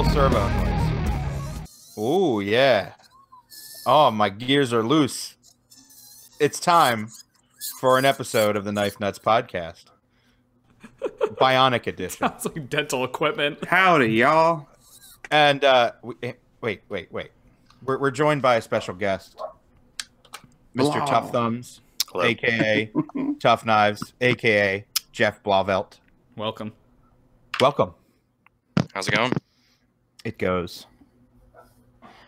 little servo noise. Oh, yeah. Oh, my gears are loose. It's time for an episode of the Knife Nuts podcast. Bionic edition. Sounds like dental equipment. Howdy, y'all. And wait. We're joined by a special guest, Mr. Tuffthumbz, aka TuffKnives, aka Geoff Blauvelt. Welcome. How's it going? It goes.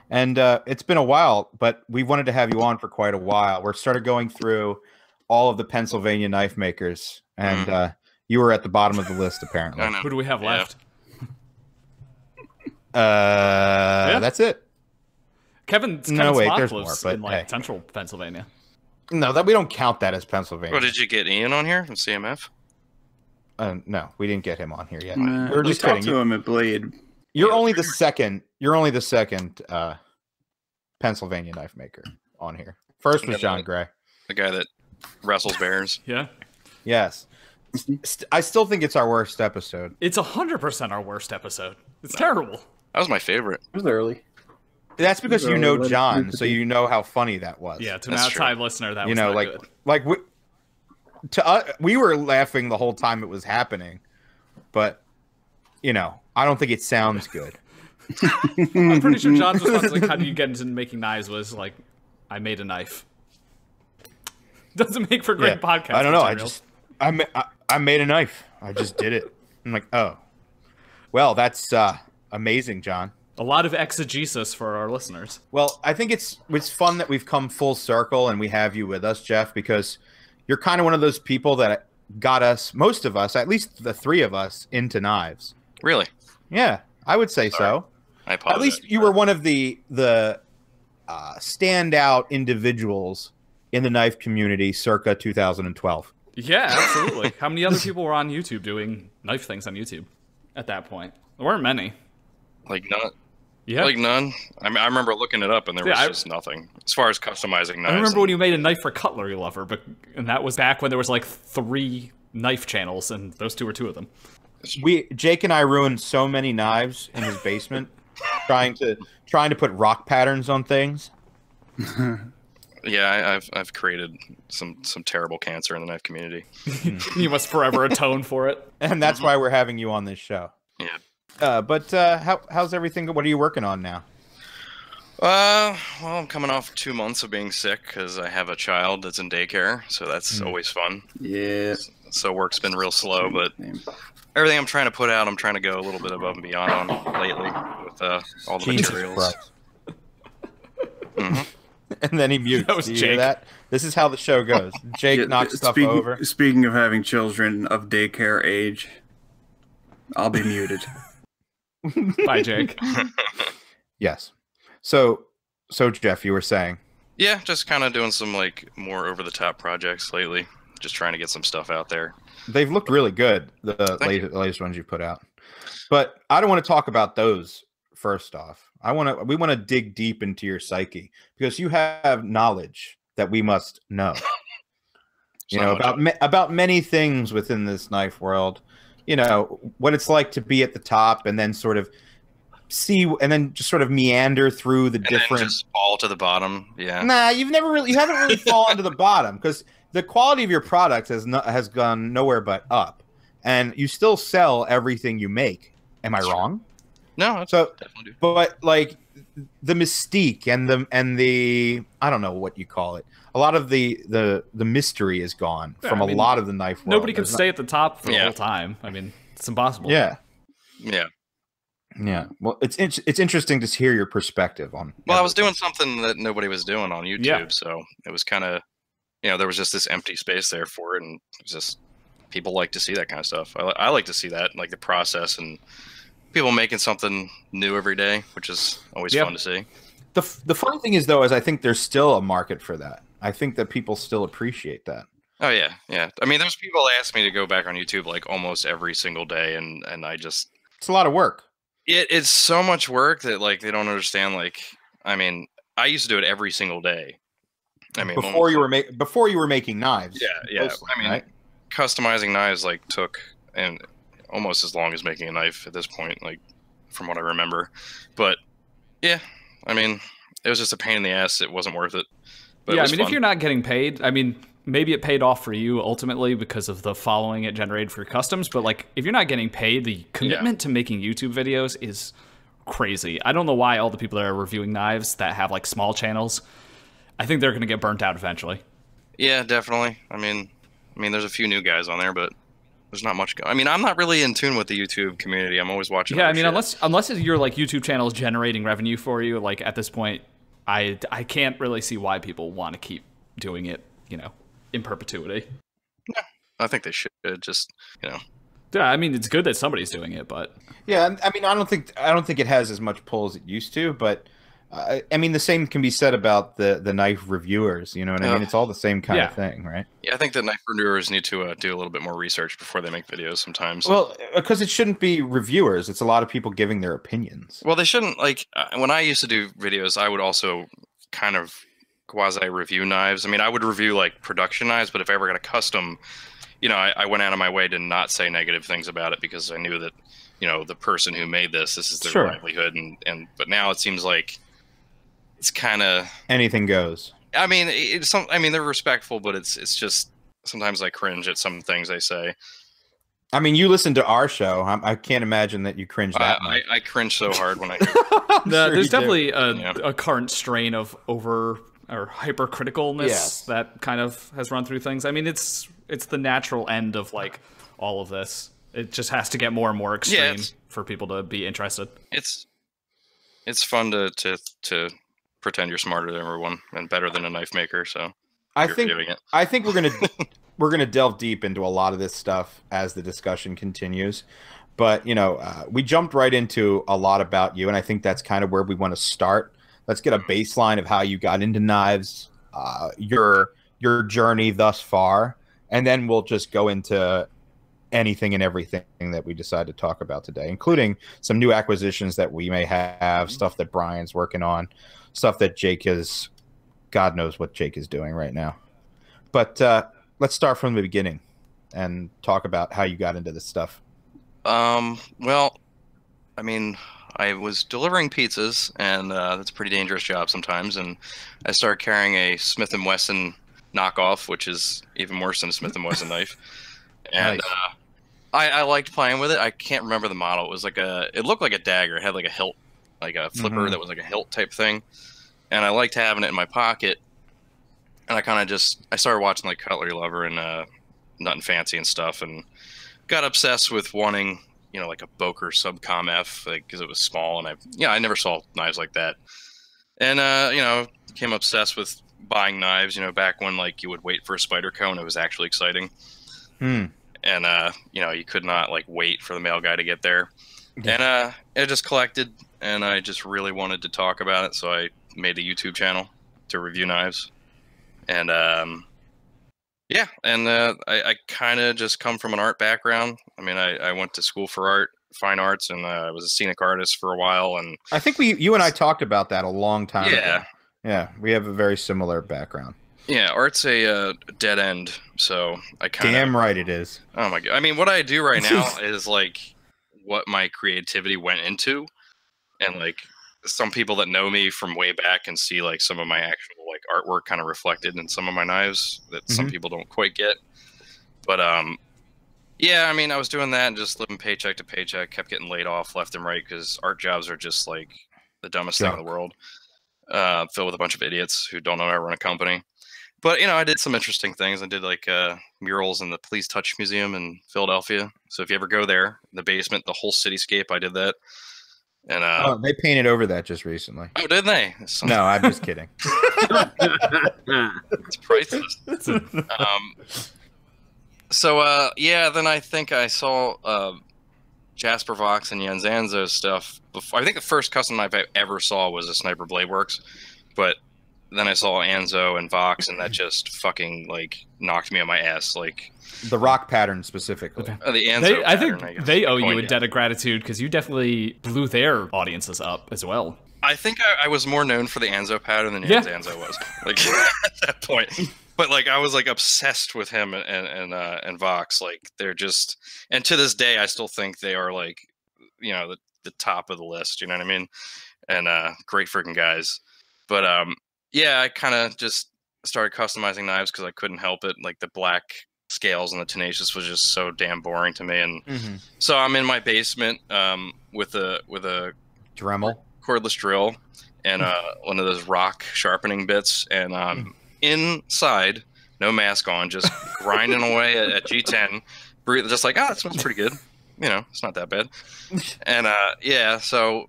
And it's been a while, but we wanted to have you on for quite a while. We started going through all of the Pennsylvania knife makers, and you were at the bottom of the list, apparently. Who do we have left? That's it. Kevin's there's more, lives but in hey. central Pennsylvania. No, that we don't count that as Pennsylvania. Well, did you get Ian on here from CMF? No, we didn't get him on here yet. We just talked kidding. to him at Blade. You're only the second. Pennsylvania knife maker on here. First was John Gray, The guy that wrestles bears. Yeah. Yes. I still think it's our worst episode. It's 100% our worst episode. It's terrible. That was my favorite. It was early. That's because you know John, so you know how funny that was. Yeah, to an That's outside true. listener, that was not good. We were laughing the whole time it was happening, but I don't think it sounds good. I'm pretty sure John's response, like, how do you get into making knives, was like, I made a knife. Doesn't make for great podcast I don't know. material. I made a knife. I just did it. I'm like, oh, well, that's amazing, John. A lot of exegesis for our listeners. Well, I think it's fun that we've come full circle and we have you with us, Geoff, because you're kind of one of those people that got us, most of us, at least the three of us, into knives. Really? Yeah, I would say so. I apologize. At least you were one of the standout individuals in the knife community circa 2012. Yeah, absolutely. How many other people were on YouTube doing knife things on YouTube at that point? There weren't many. Like none. Yeah. Like none. I mean, I remember looking it up and there was just nothing as far as customizing knives. I remember when you made a knife for Cutlery Lover, and that was back when there was like 3 knife channels, and those 2 were 2 of them. Jake and I ruined so many knives in his basement trying to put rock patterns on things. Yeah, I've created some terrible cancer in the knife community. You must forever atone for it. And that's why we're having you on this show. Yeah. But how's everything? What are you working on now? Well, I'm coming off 2 months of being sick because I have a child that's in daycare, so that's always fun. Yeah. So work's been real slow, but everything I'm trying to put out, I'm trying to go a little bit above and beyond on lately with all the materials. And then he mutes. That was Do you Jake. hear that? This is how the show goes. Jake knocks stuff over. Speaking of having children of daycare age, I'll be muted. Bye, Jake. Yes. So Geoff, you were saying? Yeah, just kind of doing some like more over-the-top projects lately. Just trying to get some stuff out there. They've looked really good, the latest ones you put out. But I don't want to talk about those first off. We want to dig deep into your psyche because you have knowledge that we must know. About many things within this knife world. What it's like to be at the top and then sort of just sort of meander through the different. Then just fall to the bottom. Yeah. Nah, you haven't really fallen to the bottom because the quality of your product has gone nowhere but up, and you still sell everything you make. Am I wrong? No, that's definitely do. But like the mystique and the I don't know what you call it. A lot of the mystery is gone from a lot of the knife world. Nobody can stay at the top for the whole time. I mean, it's impossible. Yeah. Yeah. Yeah. Well, it's interesting to hear your perspective on. Well, I was doing something that nobody was doing on YouTube, so it was kind of, there was just this empty space there for it, and it was just people like to see that kind of stuff. I like to see that, like the process and people making something new every day, which is always fun to see. The funny thing is, though, is I think there's still a market for that. I think that people still appreciate that. Oh yeah, yeah. I mean, there's people that ask me to go back on YouTube like almost every single day, and I just it's a lot of work. It's so much work that like they don't understand. Like, I mean, I used to do it every single day. I mean, before you were making knives. Yeah, yeah. Mostly, I mean, right? Customizing knives like took and almost as long as making a knife at this point. Like, from what I remember. But yeah, I mean, it was just a pain in the ass. It wasn't worth it. But yeah, it was I mean, fun. if you're not getting paid, I mean, maybe it paid off for you ultimately because of the following it generated for your customs. But like, if you're not getting paid, the commitment to making YouTube videos is crazy. I don't know why all the people that are reviewing knives that have like small channels, I think they're going to get burnt out eventually. Yeah, definitely. I mean, there's a few new guys on there, but there's not much. I mean, I'm not really in tune with the YouTube community. I'm always watching. Yeah, I mean, unless your like YouTube channel is generating revenue for you, like at this point, I can't really see why people want to keep doing it, you know, in perpetuity. Yeah, I think they should just, you know. Yeah, I mean, it's good that somebody's doing it, but yeah, I mean, I don't think it has as much pull as it used to, but I mean, the same can be said about the knife reviewers. You know what I mean? It's all the same kind of thing, right? Yeah, I think that knife reviewers need to do a little bit more research before they make videos sometimes. Well, because it shouldn't be reviewers. It's a lot of people giving their opinions. Well, they shouldn't, like, when I used to do videos, I would also kind of quasi-review knives. I mean, I would review, like, production knives, but if I ever got a custom, you know, I went out of my way to not say negative things about it because I knew that, you know, the person who made this is their livelihood. But now it seems like it's kind of anything goes. I mean, they're respectful, but it's just sometimes I cringe at some things they say. I mean, you listen to our show. I can't imagine that you cringe that much. I cringe so hard when I hear there's definitely a current strain of over or hypercriticalness that kind of has run through things. I mean, it's the natural end of like all of this. It just has to get more and more extreme for people to be interested. It's fun to pretend you're smarter than everyone and better than a knife maker. So I think we're gonna delve deep into a lot of this stuff as the discussion continues. But you know, we jumped right into a lot about you, and I think that's kind of where we want to start. Let's get a baseline of how you got into knives, your journey thus far, and then we'll just go into anything and everything that we decide to talk about today, including some new acquisitions that we may have, stuff that Brian's working on, stuff that Jake is, God knows what Jake is doing right now. But let's start from the beginning and talk about how you got into this stuff. Well, I mean, I was delivering pizzas, and that's a pretty dangerous job sometimes, and I started carrying a Smith & Wesson knockoff, which is even worse than a Smith & Wesson knife. And nice. I liked playing with it. I can't remember the model. It was like it looked like a dagger. It had like a hilt, like a flipper that was like a hilt type thing. And I liked having it in my pocket. And I started watching like Cutlery Lover and Nothing Fancy and stuff, and got obsessed with wanting, you know, like a BOKER Subcom F, like, because it was small, and I never saw knives like that. And you know, became obsessed with buying knives, you know, back when like you would wait for a Spyderco and it was actually exciting. And you know, you could not like wait for the mail guy to get there. And I just collected, and I just really wanted to talk about it, so I made a YouTube channel to review knives. And yeah, and I kind of just come from an art background. I mean, I went to school for fine arts, and I was a scenic artist for a while. And I think you and I talked about that a long time ago. Yeah, we have a very similar background. Yeah, art's a dead end, so I kind of... Damn right it is. Oh my God. I mean, what I do right now is like what my creativity went into, and like some people that know me from way back can see like some of my actual like artwork kind of reflected in some of my knives that some people don't quite get. But yeah, I mean, I was doing that and just living paycheck to paycheck, kept getting laid off left and right because art jobs are just like the dumbest thing in the world, filled with a bunch of idiots who don't know how to run a company. But, you know, I did some interesting things. I did like murals in the Please Touch Museum in Philadelphia. So if you ever go there, the basement, the whole cityscape, I did that. And they painted over that just recently. Oh, did they? No, I'm just kidding. It's priceless. So yeah, then I think I saw Jasper Vox and Jens Anzo's stuff before. I think the first custom knife I ever saw was a Sniper Blade Works, but then I saw Anzo and Vox, and that just fucking like knocked me on my ass. Like the rock pattern specifically. The Anzo I think they owe you a debt of gratitude because you definitely blew their audiences up as well. I think I was more known for the Anzo pattern than Jens Anzo was, like at that point. But like I was like obsessed with him and Vox. Like they're just, and to this day I still think they are like, you know, the top of the list. You know what I mean? And great freaking guys. But yeah, I kind of just started customizing knives because I couldn't help it. Like the black scales and the tenacious was just so damn boring to me. And so I'm in my basement with a Dremel, cordless drill, and one of those rock sharpening bits, and inside, no mask on, just grinding away at G10, just like, that smells pretty good. You know, it's not that bad. And yeah, so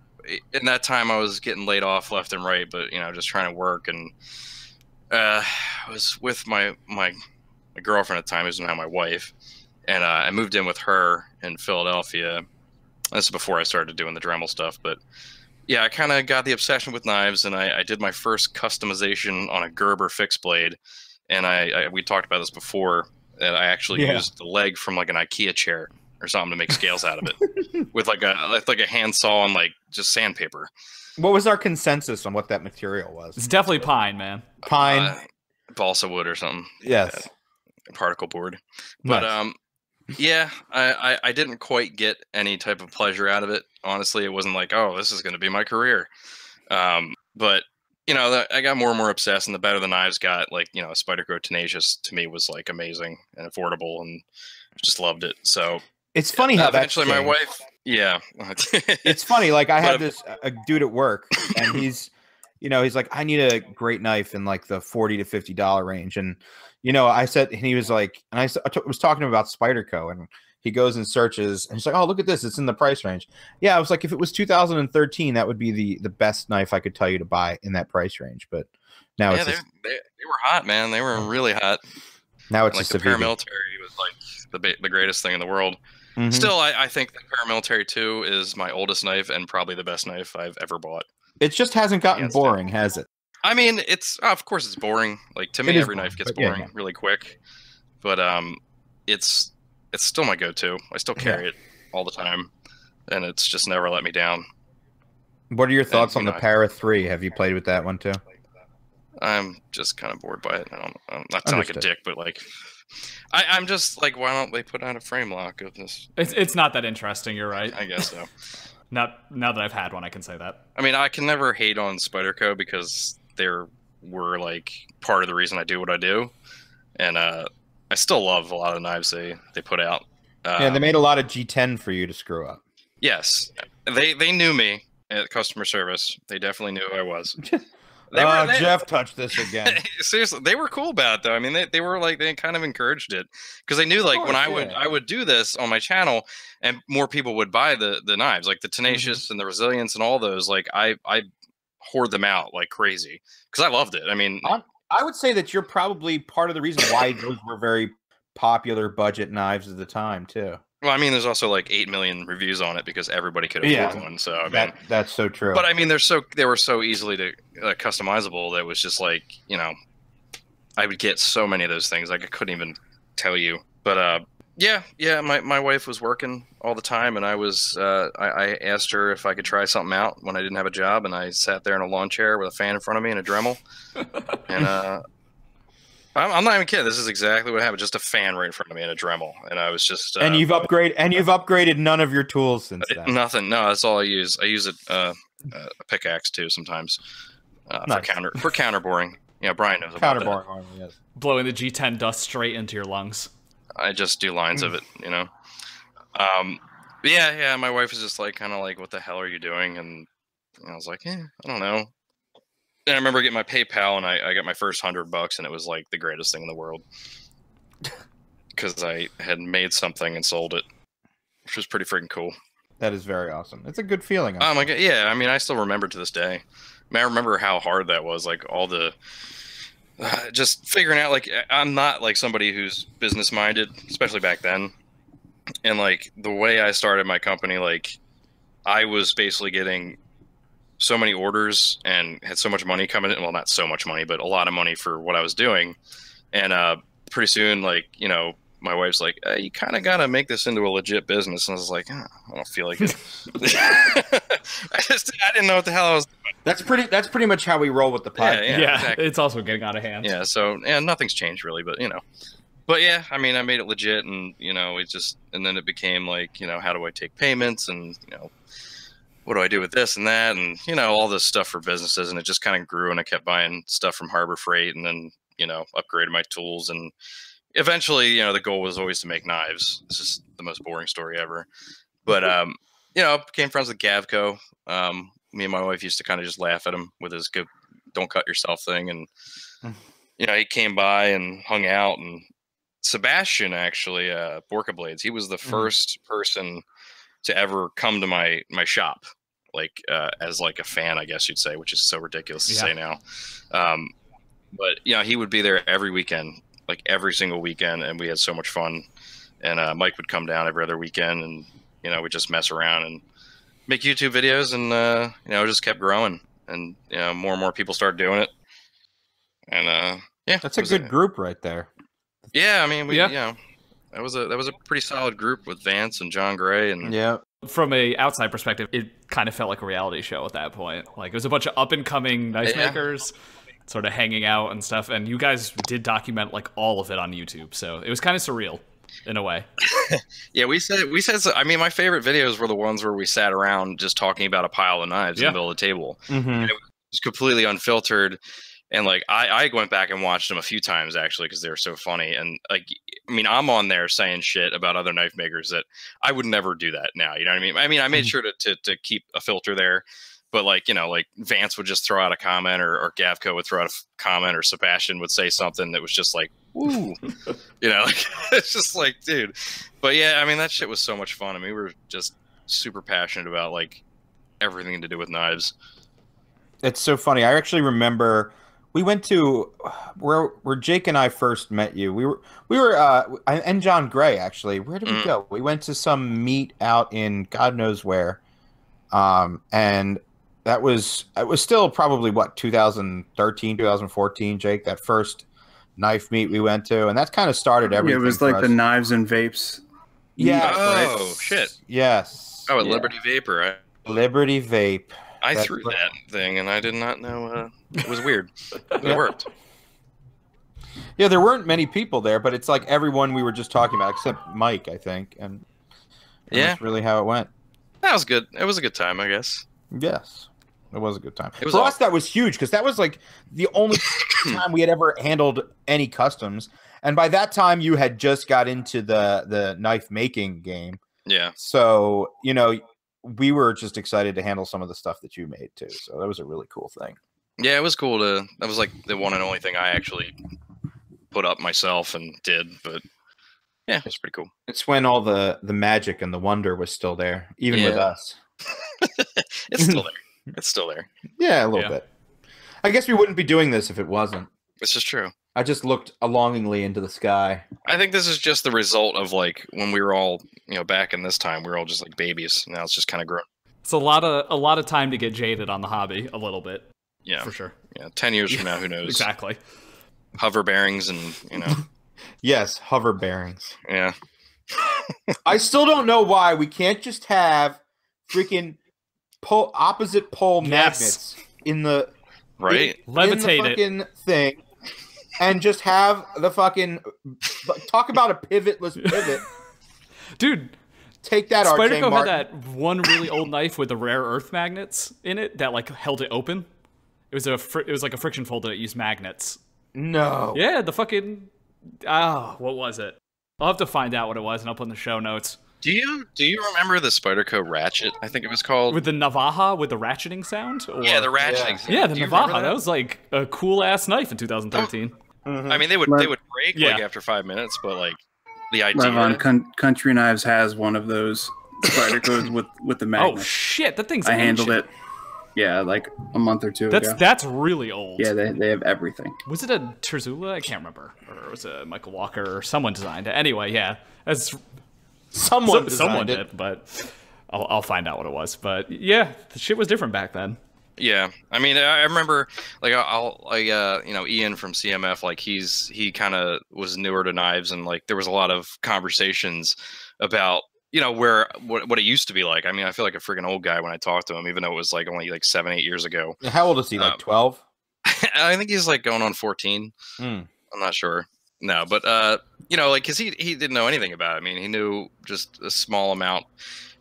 in that time I was getting laid off left and right, but you know, just trying to work. And I was with my girlfriend at the time, who's now my wife, and I moved in with her in Philadelphia. This is before I started doing the Dremel stuff, but yeah, I kind of got the obsession with knives, and I did my first customization on a Gerber fixed blade. And we talked about this before, that I actually used the leg from like an IKEA chair or something to make scales out of it with like a handsaw and like just sandpaper. What was our consensus on what that material was? It's definitely pine, man. Pine, balsa wood or something. Yes, particle board. But yeah, I didn't quite get any type of pleasure out of it. Honestly, it wasn't like, oh, this is going to be my career. But you know, I got more and more obsessed, and the better the knives got, like, you know, Spyderco Tenacious to me was like amazing and affordable, and just loved it. So it's funny how eventually my wife, it's funny. Like I had this a dude at work, and he's like, I need a great knife in like the $40 to $50 range, and you know, I said, and he was like, and I was talking about Spyderco, and he goes and searches, and he's like, oh, look at this, it's in the price range. Yeah, I was like, if it was 2013, that would be the best knife I could tell you to buy in that price range. But now it's just, they were hot, man. They were really hot. Now it's like just the paramilitary was like the greatest thing in the world. Still, I think the paramilitary 2 is my oldest knife and probably the best knife I've ever bought. It just hasn't gotten boring, has it? I mean, of course it's boring. Like to me, every knife gets boring really quick. But it's still my go-to. I still carry it all the time, and it's just never let me down. What are your thoughts on the Para 3? Have you played with that one too? I'm just kind of bored by it. I'm not sound like a dick, but like, I'm just like, why don't they put out a frame lock of this? It's not that interesting. You're right. I guess so. Now that I've had one, I can say that. I mean, I can never hate on Spyderco because they were like part of the reason I do what I do, and I still love a lot of the knives they put out. Yeah, they made a lot of G10 for you to screw up. Yes, they knew me at customer service. They definitely knew who I was. Geoff touched this again. Seriously, they were cool about it though. I mean, they were like, they kind of encouraged it because they knew like when I would do this on my channel, and more people would buy the knives, like the Tenacious and the Resilience and all those. Like I hoard them out like crazy because I loved it. I mean, I would say that you're probably part of the reason why those were very popular budget knives at the time too. Well, I mean, there's also like 8 million reviews on it because everybody could afford one. So I mean, that's so true. But I mean, they were so easily customizable that it was just like, you know, I would get so many of those things like I couldn't even tell you. But yeah, my wife was working all the time, and I was I asked her if I could try something out when I didn't have a job, and I sat there in a lawn chair with a fan in front of me and a Dremel, and I'm not even kidding. This is exactly what happened. Just a fan right in front of me and a Dremel, and I was just. And you've upgraded none of your tools since then. Nothing. No, that's all I use. I use a pickaxe too sometimes for counter boring. Yeah, Brian knows about that. Counter boring, yes. Blowing the G10 dust straight into your lungs. I just do lines of it, you know. Yeah. My wife was just like, kind of like, "What the hell are you doing?" And I was like, I don't know. And I remember getting my PayPal, and I got my first $100, and it was like the greatest thing in the world because I had made something and sold it, which was pretty freaking cool. That is very awesome. It's a good feeling. Oh my god, yeah. I mean, I still remember to this day. I mean, I remember how hard that was. Like all the just figuring out. Like I'm not like somebody who's business minded, especially back then. And like the way I started my company, like I was basically getting so many orders and had so much money coming in. Well, not so much money, but a lot of money for what I was doing. And pretty soon, like, you know, my wife's like, you kind of got to make this into a legit business. And I was like, I don't feel like it. I didn't know what the hell I was doing. That's pretty much how we roll with the podcast. Yeah, exactly. It's also getting out of hand. Yeah, so nothing's changed really, but you know. But yeah, I mean, I made it legit, and you know, and then it became like, you know, how do I take payments, and you know, what do I do with this and that, and all this stuff for businesses, and it just kind of grew, and I kept buying stuff from Harbor Freight, and then upgraded my tools, and eventually the goal was always to make knives. This is the most boring story ever, but became friends with Gavko. Me and my wife used to kind of just laugh at him with his good "don't cut yourself" thing, and he came by and hung out. And Sebastjian, actually, Borka Blades, he was the first person to ever come to my shop, like as like a fan, I guess you'd say, which is so ridiculous to say now. But he would be there every weekend, like every single weekend, and we had so much fun. And Mike would come down every other weekend, and we'd just mess around and make YouTube videos, and it just kept growing, and more and more people started doing it. And that's a good group right there. Yeah, I mean, that was a pretty solid group with Vance and John Gray, and From a outside perspective, it kind of felt like a reality show at that point. Like, it was a bunch of up and coming knife makers sort of hanging out and stuff, and you guys did document like all of it on YouTube, so it was kind of surreal in a way. we said so. I mean, my favorite videos were the ones where we sat around just talking about a pile of knives in the middle of the table. And it was completely unfiltered. And like I went back and watched them a few times, actually, because they were so funny. And like, I mean, I'm on there saying shit about other knife makers that I would never do that now. You know what I mean? I mean, I made sure to keep a filter there, but like, like Vance would just throw out a comment, or Gavko would throw out a comment, or Sebastjian would say something that was just like, ooh, like, it's just like, dude. But yeah, I mean, that shit was so much fun. I mean, we were just super passionate about like everything to do with knives. It's so funny. I actually remember we went to where Jake and I first met you. We were and John Gray, actually. Where did we go? We went to some meet out in God knows where. And it was still probably what, 2013, 2014, Jake, that first knife meet we went to, and that's kind of started everything. It was like the knives and vapes. Yeah. Oh, shit. Yes. Oh, at Liberty Vapor. Liberty Vape. I threw that thing, and I did not know. It was weird. It worked. Yeah, there weren't many people there, but it's like everyone we were just talking about, except Mike, I think, and that's really how it went. That was good. It was a good time, I guess. Yes, it was a good time. For us, that was huge, because that was like the only time we had ever handled any customs, and by that time you had just got into the knife making game. Yeah. So we were just excited to handle some of the stuff that you made too. So that was a really cool thing. Yeah, it was cool that was like the one and only thing I actually put up myself and did, but yeah, it was pretty cool. It's when all the magic and the wonder was still there, even with us. It's still there. It's still there. Yeah, a little bit. I guess we wouldn't be doing this if it wasn't. This is true. I just looked longingly into the sky. I think this is just the result of like when we were all, back in this time, we were all just like babies. Now it's just kind of grown. It's a lot of time to get jaded on the hobby, a little bit. Yeah, for sure. Yeah, 10 years from now, who knows? Exactly. Hover bearings and Yes, hover bearings. Yeah. I still don't know why we can't just have freaking opposite pole magnets in the levitate in the fucking thing. And just have the fucking talk about a pivotless pivot, dude. Take that, Spyderco had that one really old knife with the rare earth magnets in it that like held it open. It was like a friction folder that used magnets. No. Yeah, the fucking what was it? I'll have to find out what it was, and I'll put in the show notes. Do you remember the Spyderco Ratchet? I think it was called, with the Navaja with the ratcheting sound. Or... Yeah, the ratcheting sound. Yeah, the Navaja. That was like a cool ass knife in 2013. I mean, they would break like after 5 minutes, but like the idea. Country Knives has one of those Spydercos with the magnet. Oh shit, that thing's. I handled it. Yeah, like a month or two ago. That's really old. Yeah, they have everything. Was it a Terzula? I can't remember. Or was it Michael Walker or someone designed it? Anyway, yeah, as someone did it, but I'll find out what it was. But yeah, the shit was different back then. Yeah, I mean, I remember like Ian from CMF, like he kind of was newer to knives, and like there was a lot of conversations about what it used to be like. I mean, I feel like a freaking old guy when I talk to him, even though it was like only like 7-8 years ago. How old is he? Like 12? I think he's like going on 14. I'm not sure. No, but like, cause he didn't know anything about it. I mean, he knew just a small amount,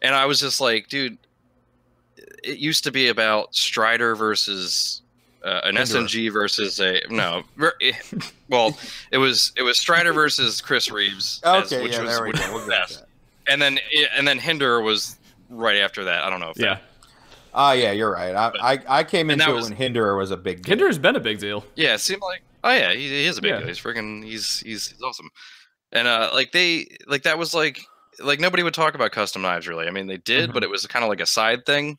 and I was just like, dude, it used to be about Strider versus an SMG versus well, it was Strider versus Chris Reeves. Okay, which yeah, was, there we which go. was We'll the get best. that. And then Hinder was right after that. I don't know if Yeah. Yeah, you're right. I came into it when Hinderer was a big deal. Hinderer's been a big deal. Yeah, it seemed like he is a big deal. He's freaking he's awesome. And that was like nobody would talk about custom knives really. I mean they did, but it was kind of like a side thing.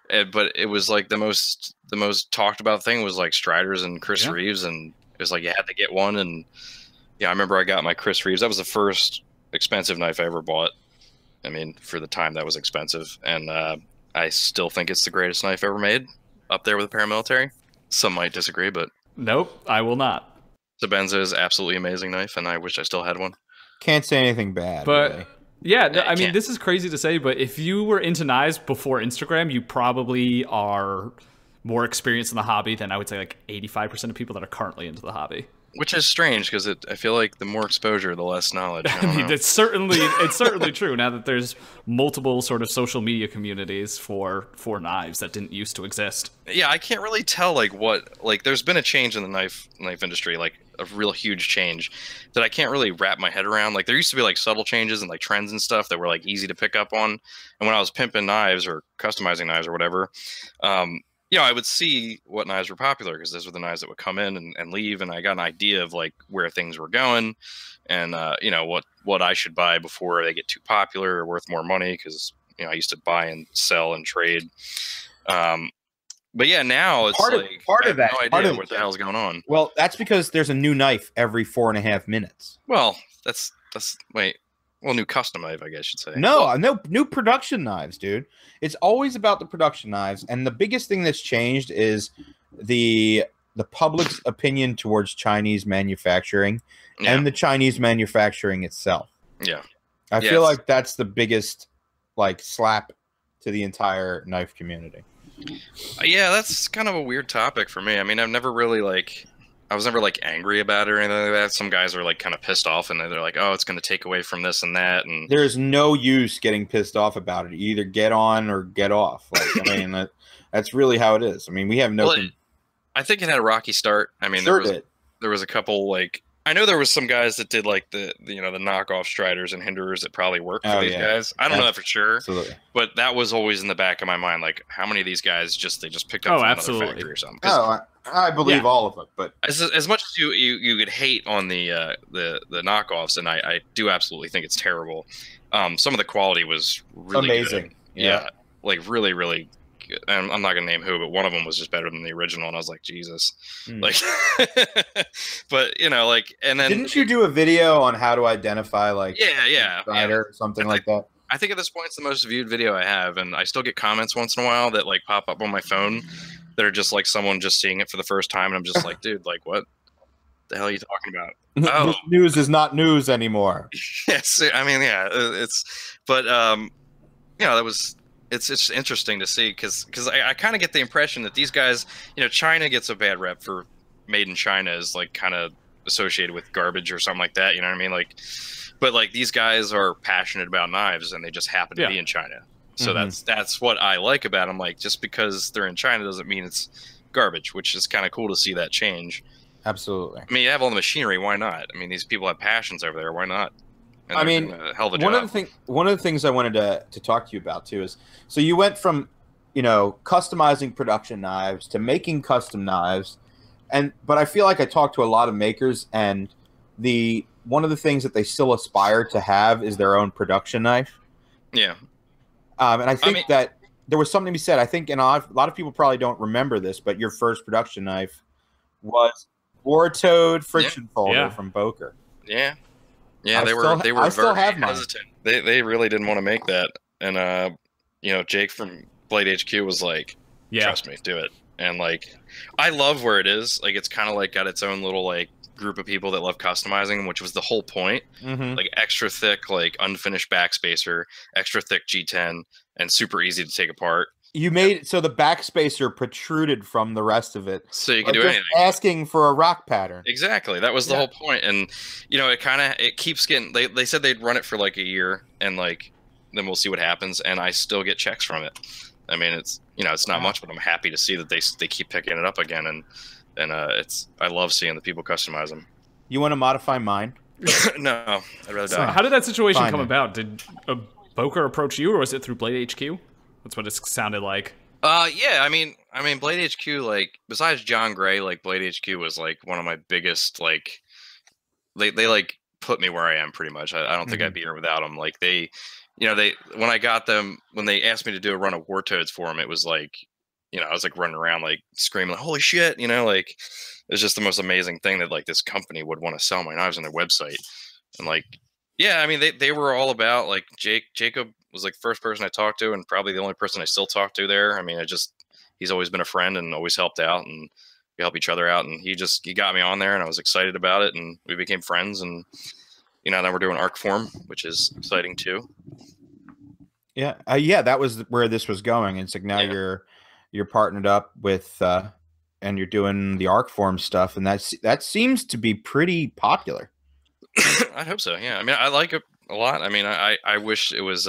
But it was like the most talked about thing was like Striders and Chris Reeves, and it was like you had to get one. And yeah, I remember I got my Chris Reeves. That was the first expensive knife I ever bought. I mean, for the time that was expensive, and I still think it's the greatest knife ever made, up there with the paramilitary. Some might disagree, but nope, I will not. Sebenza is absolutely amazing knife, and I wish I still had one. Can't say anything bad, but really. yeah, no, I mean, this is crazy to say, but if you were into knives before Instagram, you probably are more experienced in the hobby than I would say like 85% of people that are currently into the hobby. Which is strange because I feel like the more exposure, the less knowledge. I mean, it's certainly true now that there's multiple sort of social media communities for knives that didn't used to exist. Yeah, I can't really tell there's been a change in the knife industry, like a real huge change that I can't really wrap my head around. Like there used to be like subtle changes and like trends and stuff that were like easy to pick up on. And when I was pimping knives or customizing knives or whatever, I would see what knives were popular because those were the knives that would come in and leave, and I got an idea of like where things were going, and what I should buy before they get too popular or worth more money because I used to buy and sell and trade. But yeah, now it's part of that. No idea what the hell's going on. Well, that's because there's a new knife every 4.5 minutes. Well, that's new custom knife, I guess you should say. No, new production knives, dude. It's always about the production knives, and the biggest thing that's changed is the public's opinion towards Chinese manufacturing and the Chinese manufacturing itself. Yeah, I feel like that's the biggest slap to the entire knife community. Yeah, that's kind of a weird topic for me. I mean, I was never angry about it or anything like that. Some guys are like kind of pissed off and they're like, oh, it's going to take away from this and that. And there's no use getting pissed off about it. You either get on or get off. I mean, that's really how it is. I mean, we have no. Well, I think it had a rocky start. I mean, there was a couple I know there was some guys that did like the knockoff Striders and Hinderers that probably worked for these guys. I don't know that for sure. Absolutely. But that was always in the back of my mind. Like, how many of these guys just picked up from another factory or something? I believe all of it, but as much as you could hate on the knockoffs, and I do absolutely think it's terrible. Some of the quality was really amazing. Good. Yeah, like really, really. I'm not gonna name who, but one of them was just better than the original, and I was like, Jesus, like. But and then didn't you do a video on how to identify Strider or something like that? I think at this point it's the most viewed video I have, and I still get comments once in a while that pop up on my phone that are just like someone just seeing it for the first time, and I'm just like, dude, what the hell are you talking about? Oh, this news is not news anymore. Yes, I mean, it's just interesting to see because I kind of get the impression that these guys, China gets a bad rep for made in China is kind of associated with garbage or something like that. You know what I mean? But these guys are passionate about knives and they just happen to be in China. So that's what I like about them. Like, just because they're in China doesn't mean it's garbage, which is kind of cool to see that change. Absolutely. I mean, you have all the machinery. Why not? I mean, these people have passions over there. Why not? And I mean, one of the things I wanted to talk to you about too is, so you went from, customizing production knives to making custom knives, but I feel like I talked to a lot of makers, and one of the things that they still aspire to have is their own production knife. Yeah. And I think that there was something to be said. I think, a lot of people probably don't remember this, but your first production knife was Boar-toed friction folder from BOKER. Yeah. Yeah, they were very hesitant. They really didn't want to make that. And Jake from Blade HQ was like, trust me, do it. And I love where it is. It's kind of got its own little group of people that love customizing, which was the whole point. Extra thick, unfinished backspacer, extra thick G10, and super easy to take apart. You made so the backspacer protruded from the rest of it, so you can do anything. Asking for a rock pattern. Exactly, that was the whole point. And it keeps getting. They said they'd run it for a year, and then we'll see what happens. And I still get checks from it. I mean, it's it's not much, but I'm happy to see that they keep picking it up again, and I love seeing the people customize them. You want to modify mine? No, I'd rather So die. how did that situation Fine, come then. about? Did a BOKER approach you, or was it through Blade HQ? That's what it sounded like. Yeah, I mean, Blade HQ, like, besides John Gray, like, Blade HQ was like one of my biggest, like, they like put me where I am pretty much. I don't think I'd be here without them. Like, they when I got them, when they asked me to do a run of War Toads for them, it was like, I was like running around like screaming, like, holy shit, like it was just the most amazing thing that like this company would want to sell my knives on their website. And like, yeah, I mean, they were all about, like, Jacob was like the first person I talked to, and probably the only person I still talk to there. I mean, he's always been a friend and always helped out, and we help each other out. And he got me on there, and I was excited about it, and we became friends. And then we're doing Arc Form, which is exciting too. Yeah, yeah, that was where this was going. It's like now you're partnered up with, and you're doing the Arc Form stuff, and that seems to be pretty popular. I hope so. Yeah, I mean, I like it a lot. I mean, I wish it was,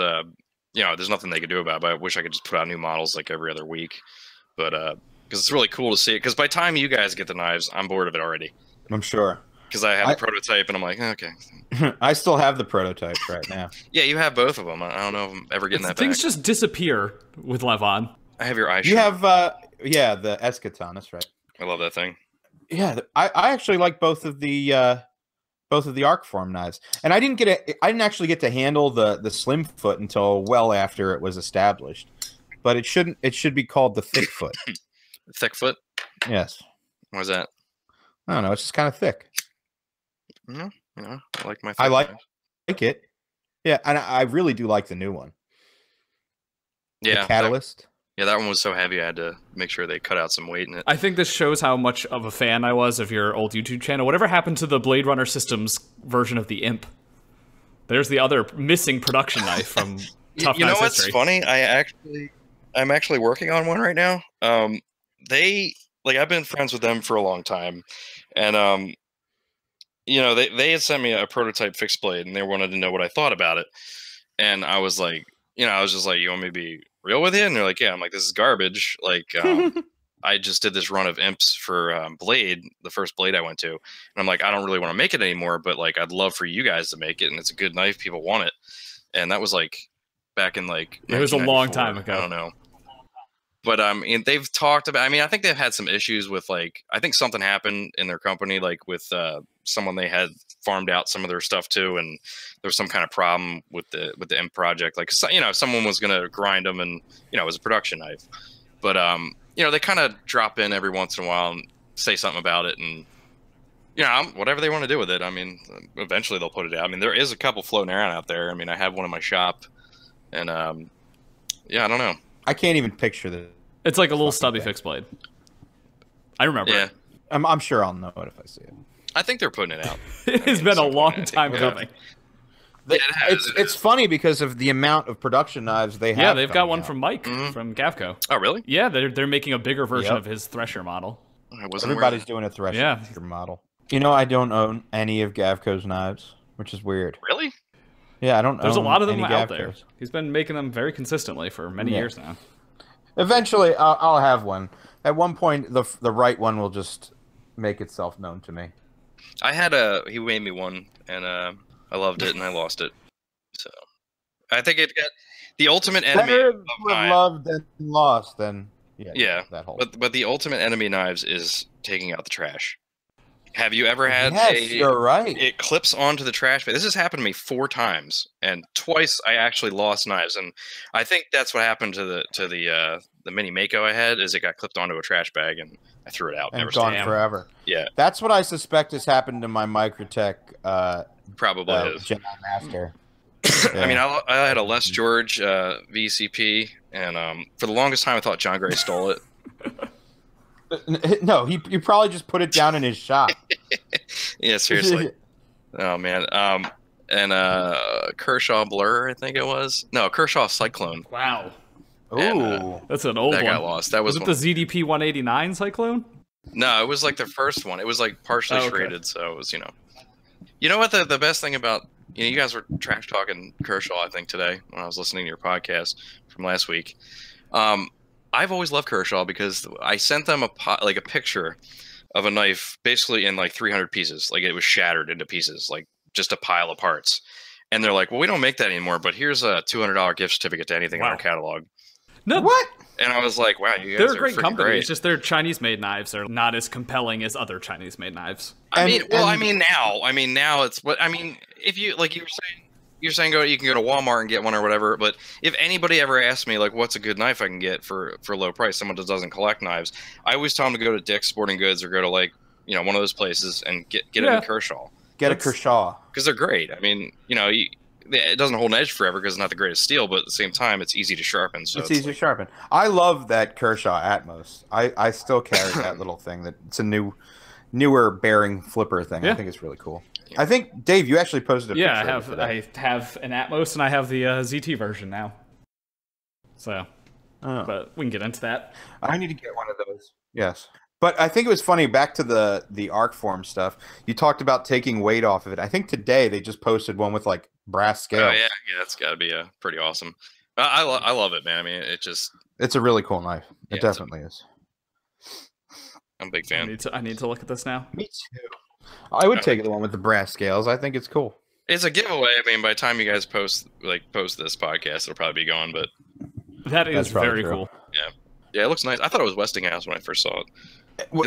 there's nothing they could do about it, but I wish I could just put out new models like every other week. But because it's really cool to see it. Because by the time you guys get the knives, I'm bored of it already. I'm sure. Because I have the prototype, and I'm like, okay. I still have the prototype right now. Yeah, you have both of them. I don't know if I'm ever getting that back. Things just disappear with Levon. I have your eye. You have, the Eschaton. That's right. I love that thing. Yeah, I actually like both of the Arc Form knives, and I didn't actually get to handle the slim foot until well after it was established. But it should be called the thick foot. Thick foot? Yes. What is that? I don't know. It's just kind of thick. I like my. I like it. Yeah, and I really do like the new one. Yeah, the Catalyst. That one was so heavy. I had to make sure they cut out some weight in it. I think this shows how much of a fan I was of your old YouTube channel. Whatever happened to the Blade Runner Systems version of the Imp? There's the other missing production knife from Tough Knives You know what's history. funny? I'm actually working on one right now. I've been friends with them for a long time, and they had sent me a prototype fixed blade, and they wanted to know what I thought about it. And I was like, I was just like, you want me to be real with you? And they're like, yeah. I'm like, this is garbage. Like, I just did this run of imps for Blade, the first Blade I went to. And I'm like, I don't really want to make it anymore, but like, I'd love for you guys to make it. And it's a good knife. People want it. And that was like back in like, it was a long time ago. I don't know. But and they've talked about, I think they've had some issues with, like, I think something happened in their company, like with someone they had farmed out some of their stuff to, and there was some kind of problem with the imp project. Like, someone was going to grind them, and, it was a production knife. But, they kind of drop in every once in a while and say something about it, and, whatever they want to do with it. I mean, eventually they'll put it out. I mean, there is a couple floating around out there. I mean, I have one in my shop, and, I don't know. I can't even picture this. It's like a little stubby fixed blade. I remember it. I'm sure I'll know it if I see it. I think they're putting it out. It has been a long time coming. It's funny because of the amount of production knives they have. Yeah, they've got one out. from Mike from Gavko. Oh, really? Yeah, they're making a bigger version of his Thresher model. Everybody's doing a Thresher model. I don't own any of Gavko's knives, which is weird. Really? Yeah, I don't. There's a lot of them out Gavkos. there. He's been making them very consistently for many years now. Eventually, I'll have one. At one point, the right one will just make itself known to me. I had he made me one, and I loved it, and I lost it. So I think it got the ultimate enemy. Better loved and lost than that whole. But the ultimate enemy knives is taking out the trash. Have you ever had you're right. It clips onto the trash bag. This has happened to me 4 times, and twice I actually lost knives. And I think that's what happened to the mini Mako I had, is it got clipped onto a trash bag, and I threw it out. And gone forever. Yeah. That's what I suspect has happened to my Microtech probably is. Jedi Master. Yeah. I mean, I had a Les George VCP, and for the longest time I thought John Gray stole it. No, he probably just put it down in his shop. Yeah, seriously. Oh man. And Kershaw Blur, I think it was. No, Kershaw Cyclone. Wow. Ooh, and, that's an old that one. Got lost. That was it the ZDP 189 Cyclone? No, it was like the first one. It was like partially shredded, so it was, You know what the best thing about, you guys were trash talking Kershaw, I think, today when I was listening to your podcast from last week. I've always loved Kershaw because I sent them a picture of a knife basically in like 300 pieces. Like it was shattered into pieces, like just a pile of parts. And they're like, well, we don't make that anymore, but here's a $200 gift certificate to anything in our catalog. No. What? And I was like, wow, you guys they're are a great company. Great. It's just their Chinese-made knives are not as compelling as other Chinese-made knives. I mean, now it's what I mean. If you like, you're saying you can go to Walmart and get one or whatever. But if anybody ever asks me like, what's a good knife I can get for low price, someone that doesn't collect knives, I always tell them to go to Dick's Sporting Goods or go to like one of those places and get it in Kershaw. Get a Kershaw because they're great. I mean, it doesn't hold an edge forever because it's not the greatest steel, but at the same time, it's easy to sharpen. So it's easy to sharpen. I love that Kershaw Atmos. I still carry that little thing. That it's a newer bearing flipper thing. Yeah. I think it's really cool. Yeah. I think Dave, you actually posted a picture. Yeah, I have an Atmos and I have the ZT version now. So, but we can get into that. I need to get one of those. Yes. But I think it was funny, back to the arc form stuff, you talked about taking weight off of it. I think today they just posted one with like brass scales. Oh, yeah, it's got to be pretty awesome. I love it, man. I mean, it's a really cool knife. It definitely is. I'm a big fan. I need to look at this now. Me too. I would take the one with the brass scales. I think it's cool. It's a giveaway. I mean, by the time you guys post this podcast, it'll probably be gone, but that is very cool. Yeah, it looks nice. I thought it was Westinghouse when I first saw it.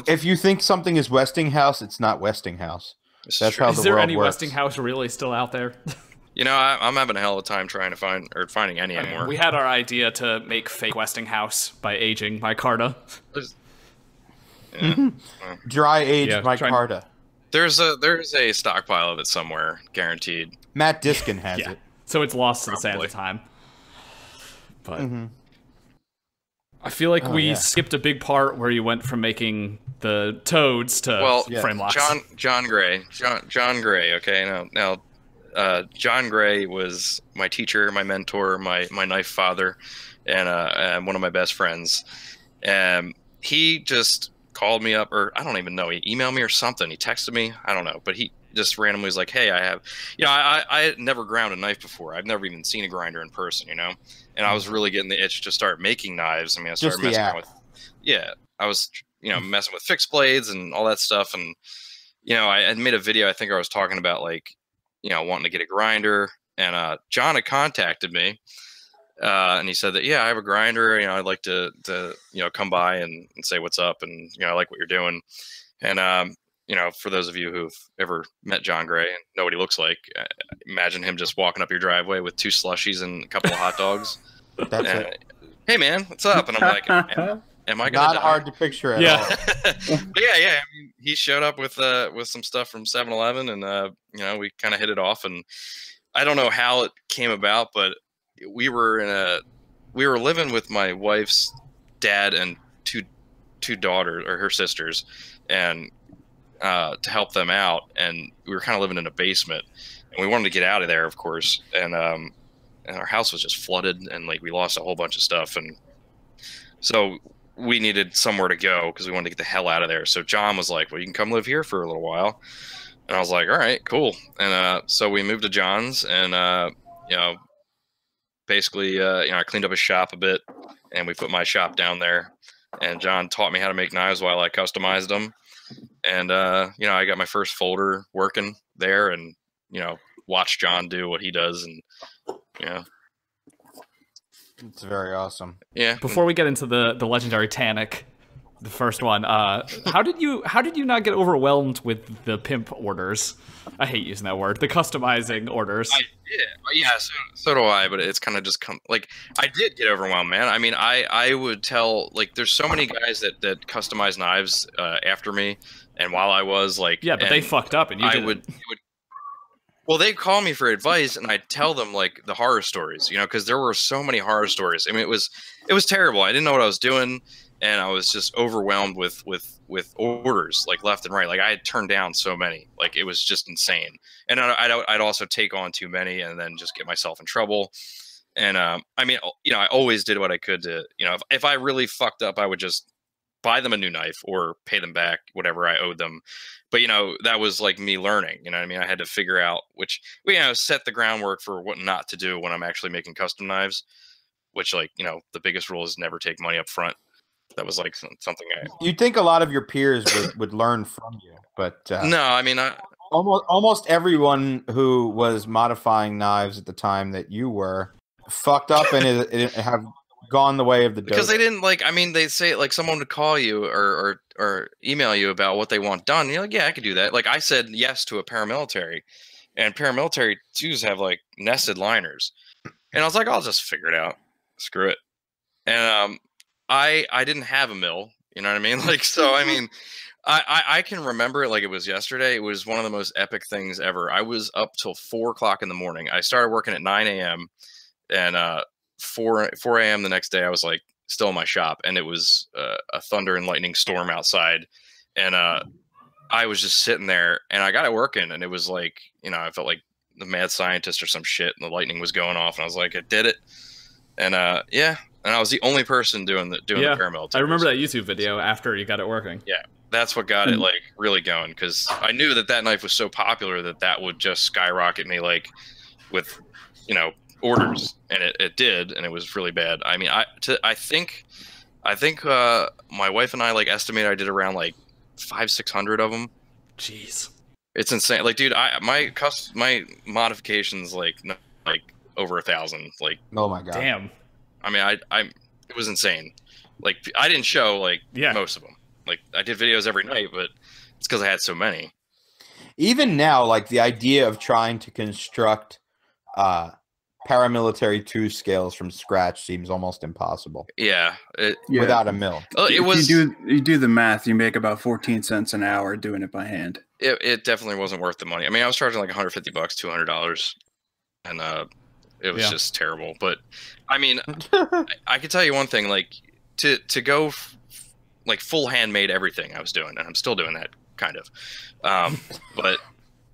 If you think something is Westinghouse, it's not Westinghouse. That's how the world works. Is there any Westinghouse really still out there? I'm having a hell of a time trying to finding any anymore. We had our idea to make fake Westinghouse by aging micarta. Dry age micarta. There's a stockpile of it somewhere, guaranteed. Matt Diskin has it. So it's lost to the sands of time. But I feel like we skipped a big part where you went from making the toads to frame locks. John Gray. John Gray, okay? Now John Gray was my teacher, my mentor, my knife father, and one of my best friends. He just called me up, or I don't even know, he emailed me or something. He texted me, I don't know, but he just randomly was like, hey, I have, I had never ground a knife before. I've never even seen a grinder in person, and I was really getting the itch to start making knives. I mean, I started messing around with, I was, messing with fixed blades and all that stuff. And, I had made a video, I think I was talking about like, wanting to get a grinder, and John had contacted me. And he said that, I have a grinder, I'd like to come by and say what's up. And, I like what you're doing. And, for those of you who've ever met John Gray and know what he looks like, imagine him just walking up your driveway with 2 slushies and a couple of hot dogs. That's it. Hey man, what's up? And I'm like, am I gonna not die? hard to picture at all. But I mean, he showed up with some stuff from 7-Eleven, and we kind of hit it off. And I don't know how it came about, but we were living with my wife's dad and two daughters, or her sisters, and to help them out, and we were kind of living in a basement, and we wanted to get out of there, of course, and our house was just flooded, and like we lost a whole bunch of stuff, and so we needed somewhere to go because we wanted to get the hell out of there. So John was like, well, you can come live here for a little while, and I was like, all right, cool. And so we moved to John's, and basically I cleaned up his shop a bit, and we put my shop down there, and John taught me how to make knives while I customized them. And, I got my first folder working there, and, watch John do what he does. And, it's very awesome. Yeah. Before we get into the legendary Tannic, the first one, how did you not get overwhelmed with the pimp orders? I hate using that word. The customizing orders. I did. Yeah, so do I, but it's kind of just I did get overwhelmed, man. I mean, I would tell, like, there's so many guys that customize knives after me, and while I was like, yeah, but they fucked up, and you did. Well, they'd call me for advice, and I'd tell them like the horror stories, because there were so many horror stories. I mean, it was terrible. I didn't know what I was doing, and I was just overwhelmed with orders like left and right. Like I had turned down so many, like it was just insane. And I'd also take on too many, and then just get myself in trouble. And I mean, I always did what I could to, if I really fucked up, I would just buy them a new knife or pay them back whatever I owed them. But, that was like me learning, what I mean? I had to figure out set the groundwork for what not to do when I'm actually making custom knives, which like, you know, the biggest rule is never take money up front. That was like something You'd think a lot of your peers would learn from you, but no, I mean, almost everyone who was modifying knives at the time that you were fucked up and it have gone the way of the because dodo. they didn't like. I mean, they say like someone would call you or email you about what they want done. And you're like, yeah, I could do that. Like I said yes to a paramilitary, and paramilitary twos have like nested liners, and I was like, I'll just figure it out. Screw it. And I didn't have a mill. You know what I mean? Like, so I mean. I can remember it like it was yesterday. It was one of the most epic things ever. I was up till 4 o'clock in the morning. I started working at 9 a.m. and 4 a.m. the next day I was like still in my shop, and it was a thunder and lightning storm outside, and I was just sitting there and I got it working, and it was like, you know, I felt like the mad scientist or some shit, and the lightning was going off, and I was like, I did it. And yeah, and I was the only person doing the paramilitary. I remember that YouTube video after you got it working. Yeah. That's what got it like really going, because I knew that knife was so popular that would just skyrocket me like with, you know, orders, and it did, and it was really bad. I mean, I think my wife and I like estimated I did around like 500-600 of them. Jeez, it's insane. Like, dude, my modifications like over 1,000. Like, oh my god, damn. I mean, it was insane. Like, I didn't show like most of them. Like, I did videos every night, but it's because I had so many. Even now, like the idea of trying to construct paramilitary 2 scales from scratch seems almost impossible. Yeah, without a mill. If you do the math, you make about 14 cents an hour doing it by hand. It definitely wasn't worth the money. I mean, I was charging like $150, $200, and it was just terrible. But I mean, I can tell you one thing: like to go. Like full handmade everything I was doing, and I'm still doing that kind of. But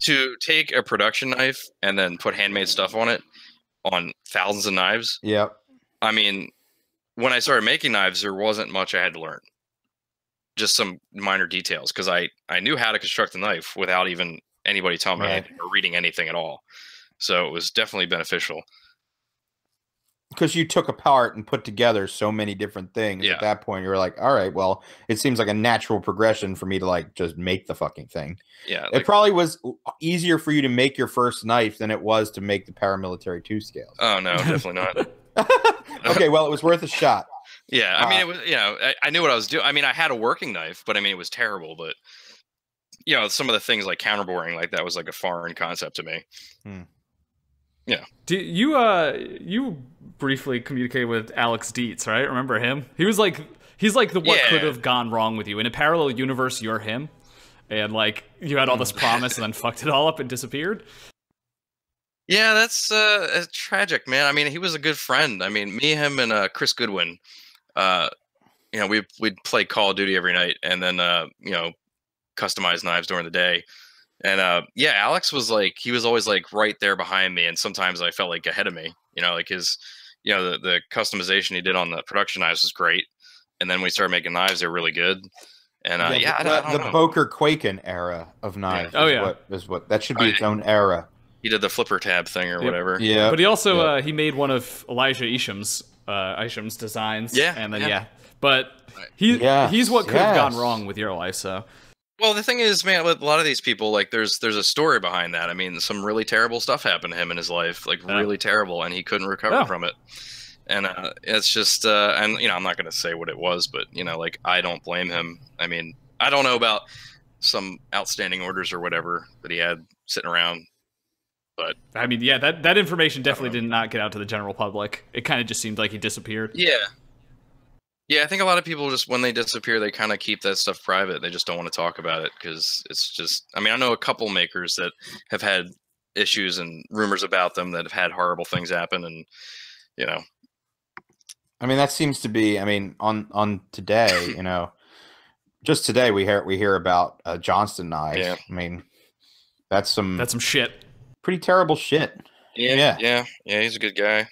to take a production knife and then put handmade stuff on it, on thousands of knives. Yep. I mean, when I started making knives, there wasn't much I had to learn. Just some minor details, because I knew how to construct a knife without even anybody telling me or reading anything at all. So it was definitely beneficial. Because you took apart and put together so many different things. At that point, you were like, all right, well, it seems like a natural progression for me to like just make the fucking thing. Yeah. It probably was easier for you to make your first knife than it was to make the paramilitary 2 scales. Oh, no, definitely not. Okay, well, it was worth a shot. Yeah, I mean, it was, you know, I knew what I was doing. I mean, I had a working knife, but I mean, it was terrible. But, you know, some of the things like counterboring, like that was like a foreign concept to me. Yeah. You briefly communicated with Alex Dietz, right? Remember him? He's like the what could have gone wrong with you. In a parallel universe, you're him, and like you had all this promise and then fucked it all up and disappeared. Yeah, that's tragic, man. I mean, he was a good friend. I mean, me, him, and Chris Goodwin. You know, we'd play Call of Duty every night, and then you know, customize knives during the day. And yeah, Alex was like, he was always like right there behind me, and sometimes I felt like ahead of me. You know, like his, you know, the customization he did on the production knives was great. And then when we started making knives, they were really good. And I don't the know. BOKER Quaken era of knives. Is what that should be its own era. He did the flipper tab thing or whatever. Yeah, but he also he made one of Elijah Isham's designs. Yeah, and then but he's what could have gone wrong with your life. So. Well, the thing is, man, with a lot of these people, like, there's a story behind that. I mean, some really terrible stuff happened to him in his life, like really terrible, and he couldn't recover from it. And it's just, and you know, I'm not going to say what it was, but you know, like, I don't blame him. I mean, I don't know about some outstanding orders or whatever that he had sitting around, but I mean, yeah, that information definitely did not get out to the general public. It kind of just seemed like he disappeared. Yeah. Yeah, I think a lot of people just, when they disappear, they kind of keep that stuff private. They just don't want to talk about it because it's just, I mean, I know a couple makers that have had issues and rumors about them that have had horrible things happen, and, you know. I mean, that seems to be, I mean, on today, you know, just today we hear about Johnston Knives. Yeah. I mean, that's some shit. Pretty terrible shit. Yeah, he's a good guy.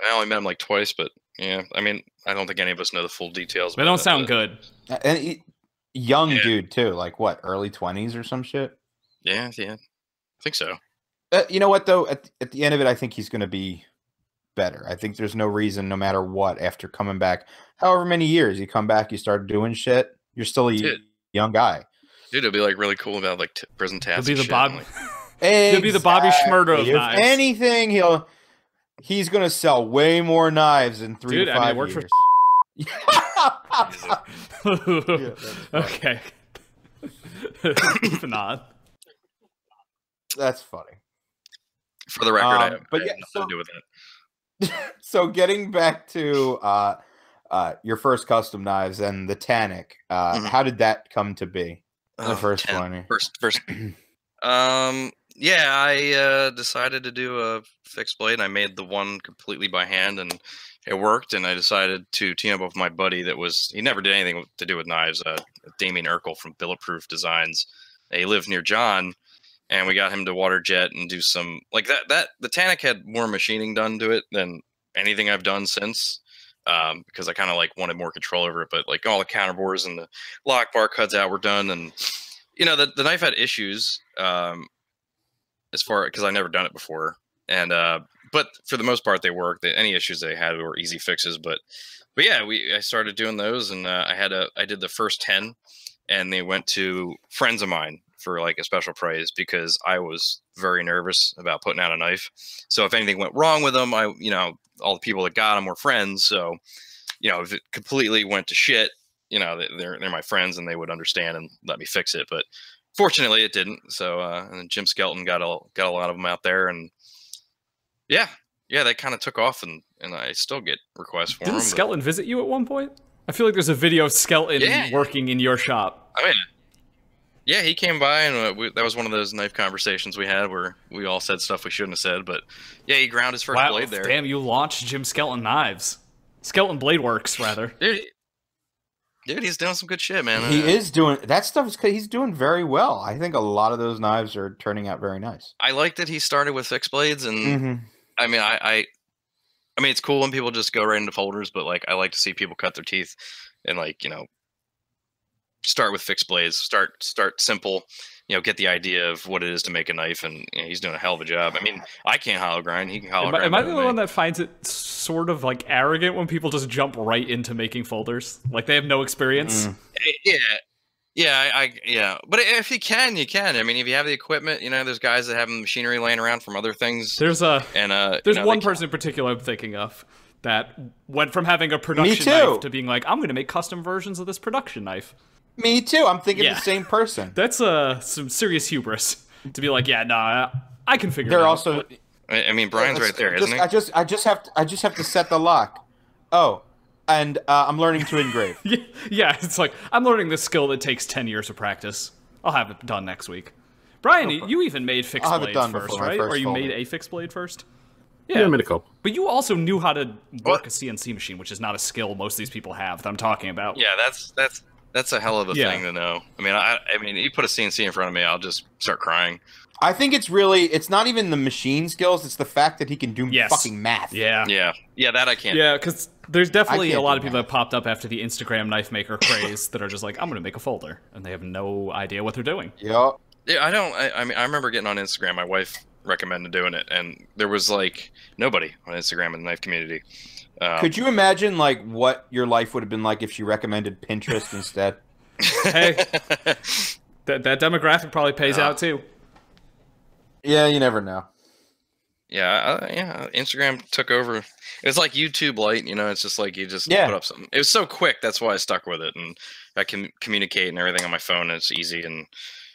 I only met him like twice, but yeah, I mean, I don't think any of us know the full details. They don't sound good. And young dude too, like what, early 20s or some shit? Yeah, I think so. You know what though? At the end of it, I think he's going to be better. I think there's no reason, no matter what, after coming back, however many years you come back, you start doing shit. You're still a young guy. Dude, it'll be like really cool about like prison tats. It'll be the Bob. Exactly. He'll be the Bobby Schmurder of if knives. anything, he's gonna sell way more knives in 3 to 5 years. Okay. Moving on. That's funny. For the record, I have nothing to do with that. So getting back to your first custom knives and the Tannic, how did that come to be? The first one. First. Yeah, I decided to do a fixed blade. I made the one completely by hand, and it worked. And I decided to team up with my buddy he never did anything to do with knives, Damien Urkel from Bulletproof Designs. He lived near John, and we got him to water jet and do some like that. The Tannic had more machining done to it than anything I've done since, because I kind of like wanted more control over it. But like all the counterbores and the lock bar cuts out were done, and the knife had issues. Because I never done it before, and but for the most part they worked. Any issues they had were easy fixes. But yeah, I started doing those, and I did the first 10, and they went to friends of mine for like a special price because I was very nervous about putting out a knife. So if anything went wrong with them, all the people that got them were friends. So if it completely went to shit, they're my friends and they would understand and let me fix it. But fortunately, it didn't. So, and then Jim Skelton got a lot of them out there, and yeah, they kind of took off, and I still get requests for them. Didn't Skelton visit you at one point? I feel like there's a video of Skelton working in your shop. I mean, yeah, he came by, and that was one of those knife conversations we had where we all said stuff we shouldn't have said. But yeah, he ground his first blade there. Damn, you launched Jim Skelton Knives, Skelton Blade Works, rather. Dude, he's doing some good shit, man. He is doing that stuff. He's doing very well. I think a lot of those knives are turning out very nice. I like that he started with fixed blades, and I mean, I mean, it's cool when people just go right into folders, but like, I like to see people cut their teeth and like, start with fixed blades. Start simple. Get the idea of what it is to make a knife, and he's doing a hell of a job. I mean, I can't hollow grind. He can hollow grind. Am I the one that finds it sort of like arrogant when people just jump right into making folders? Like they have no experience? Yeah. But if you can, you can. I mean, if you have the equipment, there's guys that have machinery laying around from other things. There's one person in particular I'm thinking of that went from having a production knife to being like, I'm going to make custom versions of this production knife. Me too. I'm thinking the same person. That's some serious hubris to be like, I can figure it out. They're also. I mean, Brian's right there, isn't he? I just have to set the lock. Oh, and I'm learning to engrave. Yeah, it's like I'm learning this skill that takes 10 years of practice. I'll have it done next week. Brian, you even made fixed blades first, right? Or you made a fixed blade first? Yeah, I made a couple. But you also knew how to work a CNC machine, which is not a skill most of these people have that I'm talking about. Yeah, that's a hell of a thing to know. I mean, you put a CNC in front of me, I'll just start crying. I think it's not even the machine skills, it's the fact that he can do fucking math. Yeah, that I can't. Yeah, because there's definitely a lot of people that popped up after the Instagram knife maker craze that are just like, I'm going to make a folder, and they have no idea what they're doing. Yep. Yeah, I mean, I remember getting on Instagram, my wife recommended doing it, and there was like nobody on Instagram in the knife community. Could you imagine like what your life would have been like if she recommended Pinterest instead? Hey, that demographic probably pays out too. Yeah, you never know. Yeah, Instagram took over. It was like YouTube Lite, it's just like you just put up something. It was so quick, that's why I stuck with it, and I can communicate and everything on my phone, and it's easy. And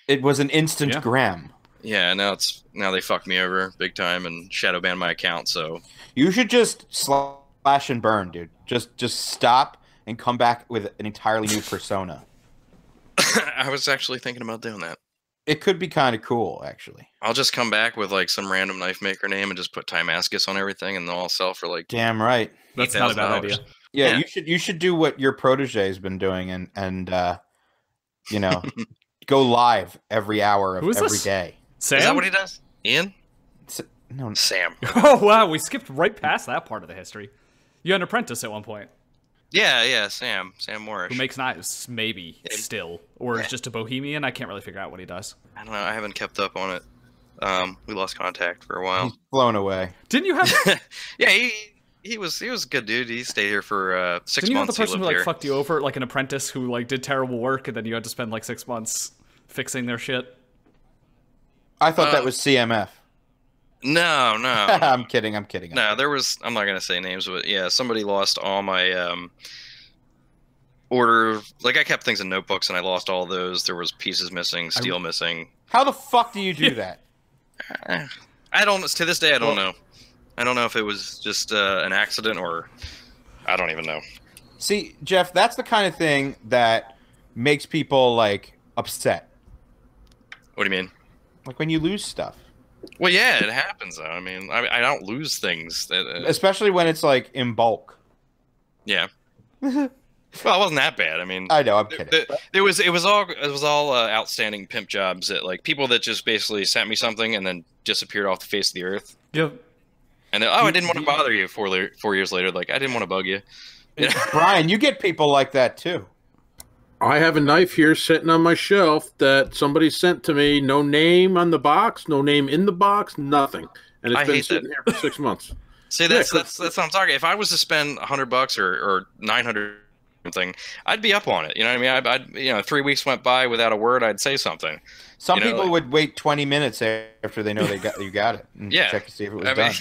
it was an instant gram. Yeah, now they fucked me over big time and shadow banned my account. So you should just slash and burn, dude. Just stop and come back with an entirely new persona. I was actually thinking about doing that. It could be kind of cool, actually. I'll just come back with like some random knife maker name and just put Timascus on everything, and they'll all sell for like. Damn right. That's not a bad idea. Yeah, you should do what your protege has been doing, and go live every hour of every day. Sam? Is that what he does? Ian? No, Sam. Oh wow, we skipped right past that part of the history. You had an apprentice at one point. Yeah, Sam Morris. Who makes knives, maybe, still. Or is just a bohemian. I can't really figure out what he does. I don't know. I haven't kept up on it. We lost contact for a while. He's blown away. Didn't you have? Yeah, he was a good dude. He stayed here for 6 Didn't you have the months. person who like here. fucked you over, like an apprentice who like did terrible work, and then you had to spend like 6 months fixing their shit? I thought that was CMF. No. I'm kidding. No, there was. I'm not gonna say names, but yeah, somebody lost all my order. Like I kept things in notebooks, and I lost all those. There was pieces missing, steel missing. How the fuck do you do that? I don't. To this day, I don't know. I don't know if it was just an accident or I don't even know. See, Geoff, that's the kind of thing that makes people like upset. What do you mean? Like when you lose stuff. Well, yeah, it happens though. I mean, I don't lose things. Especially when it's like in bulk. Yeah. Well, it wasn't that bad. I mean, I know. I'm kidding. It was all outstanding pimp jobs that like people that just basically sent me something and then disappeared off the face of the earth. Yep. And then, I didn't want to bother you 4 years later. Like I didn't want to bug you. Brian, you get people like that too. I have a knife here sitting on my shelf that somebody sent to me. No name on the box, no name in the box, nothing, and it's been sitting here for 6 months. See, that's what I'm talking. If I was to spend $100 or 900 something, I'd be up on it. You know what I mean? I'd 3 weeks went by without a word, I'd say something. Some people would wait 20 minutes after they know you got it and check to see if it was done.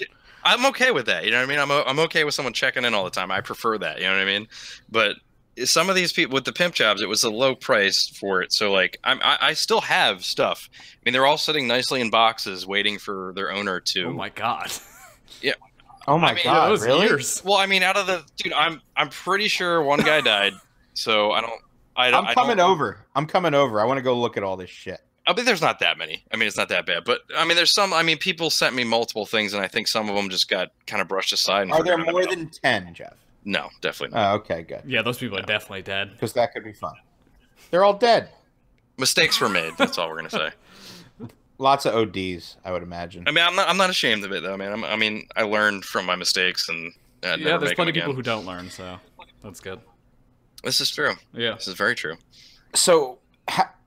I'm okay with that. You know what I mean? I'm okay with someone checking in all the time. I prefer that. You know what I mean? But some of these people with the pimp jobs, it was a low price for it. So like I still have stuff. I mean, they're all sitting nicely in boxes waiting for their owner to. Oh my god. Yeah. Oh my god, really? Years. Well, I mean, out of the dude, I'm pretty sure one guy died. So I'm coming over. I want to go look at all this shit. I mean, there's not that many. I mean, it's not that bad. But I mean, there's some. I mean, people sent me multiple things, and I think some of them just got kind of brushed aside. And are there more than 10, Geoff? No, definitely not. Oh, okay, good. Yeah, those people are definitely dead. Because that could be fun. They're all dead. Mistakes were made. That's all we're gonna say. Lots of ODs, I would imagine. I mean, I'm not ashamed of it though, man. I mean, I learned from my mistakes, and yeah, there's plenty of people who don't learn, so that's good. This is true. Yeah, this is very true. So,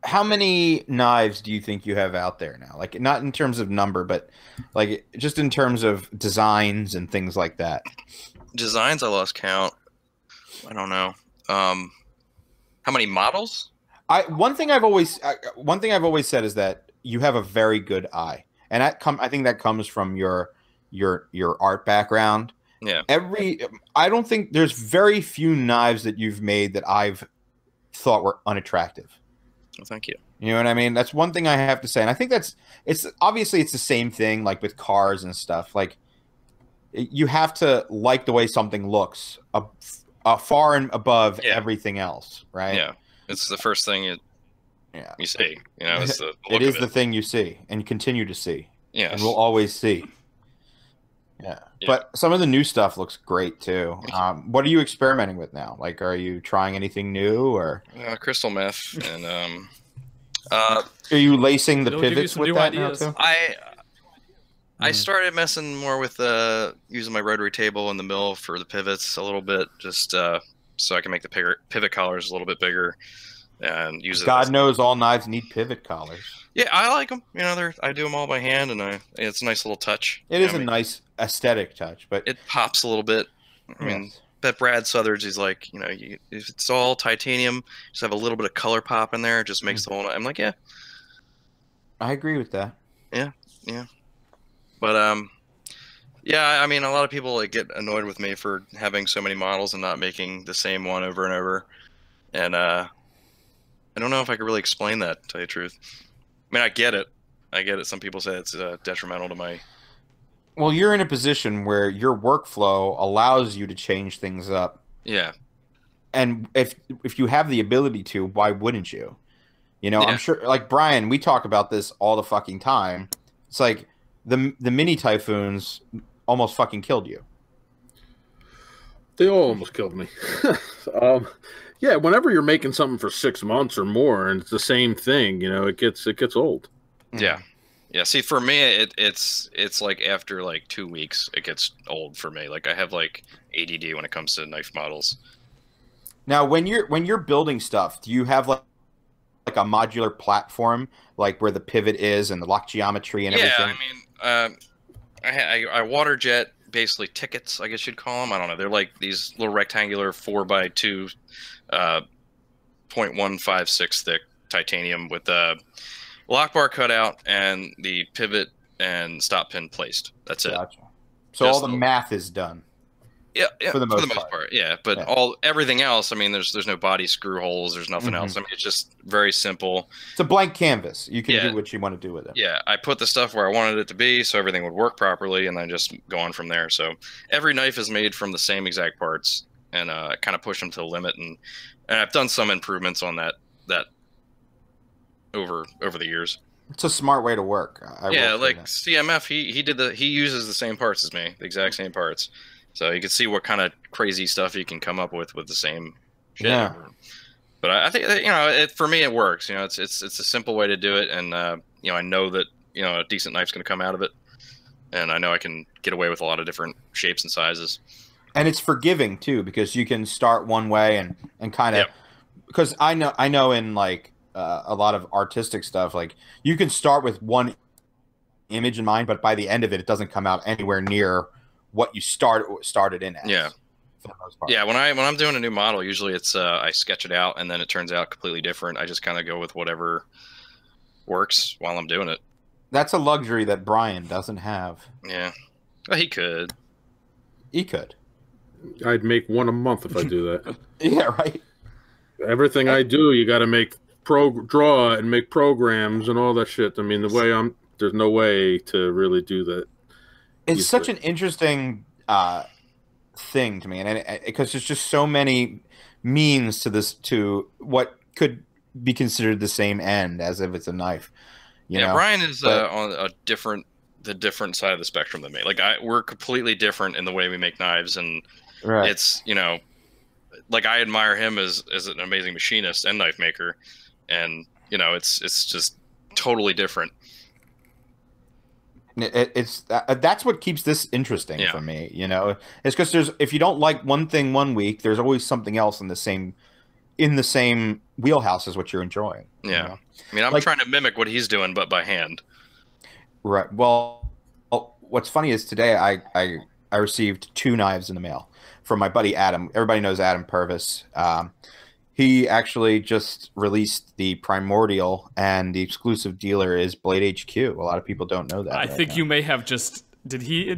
how many knives do you think you have out there now? Like, not in terms of number, but like just in terms of designs and things like that. Designs, I lost count. I don't know. How many models? One thing I've always said is that you have a very good eye, and I think that comes from your art background. Yeah. I don't think there's very few knives that you've made that I've thought were unattractive. Well, thank you. You know what I mean? That's one thing I have to say, and I think it's obviously the same thing like with cars and stuff. Like you have to like the way something looks, far and above everything else, right? Yeah, it's the first thing you see. You know, it's it is the thing you see and continue to see. Yeah, and we'll always see. Yeah, but some of the new stuff looks great too. What are you experimenting with now? Like, are you trying anything new or crystal meth? And are you lacing the pivots with that now too? I started messing more with using my rotary table in the mill for the pivots a little bit, just so I can make the pivot collars a little bit bigger and use it. God knows all knives need pivot collars. Yeah, I like them. You know, I do them all by hand, and it's a nice little touch. It is a nice aesthetic touch, but it pops a little bit. I mean, bet Brad Southard's, he's like, you know, if it's all titanium, just have a little bit of color pop in there, it just makes the whole. I'm like, yeah, I agree with that. Yeah. But yeah, I mean, a lot of people like get annoyed with me for having so many models and not making the same one over and over, and I don't know if I could really explain that, to tell you the truth. I mean, I get it. Some people say it's detrimental to my. Well, you're in a position where your workflow allows you to change things up. Yeah. And if you have the ability to, why wouldn't you? You know, I'm sure. Like Brian, we talk about this all the fucking time. It's like the mini Typhoons almost fucking killed you. They all almost killed me. Yeah, whenever you're making something for 6 months or more, and it's the same thing, you know, it gets old. Yeah. See, for me, it's like after like 2 weeks, it gets old for me. Like I have like ADD when it comes to knife models. Now, when you're building stuff, do you have like a modular platform, like where the pivot is and the lock geometry and everything? Yeah, I mean, I water jet basically tickets, I guess you'd call them. I don't know. They're like these little rectangular 4x2, 0.156 thick titanium with a lock bar cut out and the pivot and stop pin placed. That's it. Gotcha. So all the math is done. Yeah, for the most part. Yeah, but everything else, I mean, there's no body screw holes, there's nothing else. I mean, it's just very simple. It's a blank canvas. You can do what you want to do with it. Yeah, I put the stuff where I wanted it to be, so everything would work properly, and then just go on from there. So every knife is made from the same exact parts, and I kind of push them to the limit, and I've done some improvements on that over the years. It's a smart way to work. Like CMF, he uses the same parts as me, the exact same parts. So you can see what kind of crazy stuff you can come up with the same shit. Yeah. But I think, you know, for me it works. You know, it's a simple way to do it, and you know, I know that, you know, a decent knife's going to come out of it, and I know I can get away with a lot of different shapes and sizes. And it's forgiving too, because you can start one way and kind of, because I know in like a lot of artistic stuff, like you can start with one image in mind, but by the end of it, it doesn't come out anywhere near what you started in as. Yeah. For the most part. Yeah, when I'm doing a new model, usually it's I sketch it out and then it turns out completely different. I just kind of go with whatever works while I'm doing it. That's a luxury that Brian doesn't have. Yeah. Well, he could. He could. I'd make one a month if I do that. Yeah, right. Everything I do, you got to make draw and make programs and all that shit. I mean, the way there's no way to really do that. It's such an interesting thing to me, and because there's just so many means to this, to what could be considered the same end, as if it's a knife. You know? Brian is on the different side of the spectrum than me. Like we're completely different in the way we make knives, and it's, you know, like I admire him as an amazing machinist and knife maker, and you know, it's just totally different. That's what keeps this interesting for me, you know. It's because if you don't like one thing one week, there's always something else in the same wheelhouse as what you're enjoying. Yeah, you know? I mean, I'm trying to mimic what he's doing, but by hand. Right. Well, what's funny is today I received 2 knives in the mail from my buddy Adam. Everybody knows Adam Purvis. He actually just released the Primordial, and the exclusive dealer is Blade HQ. A lot of people don't know that. I think you may have just... Did he...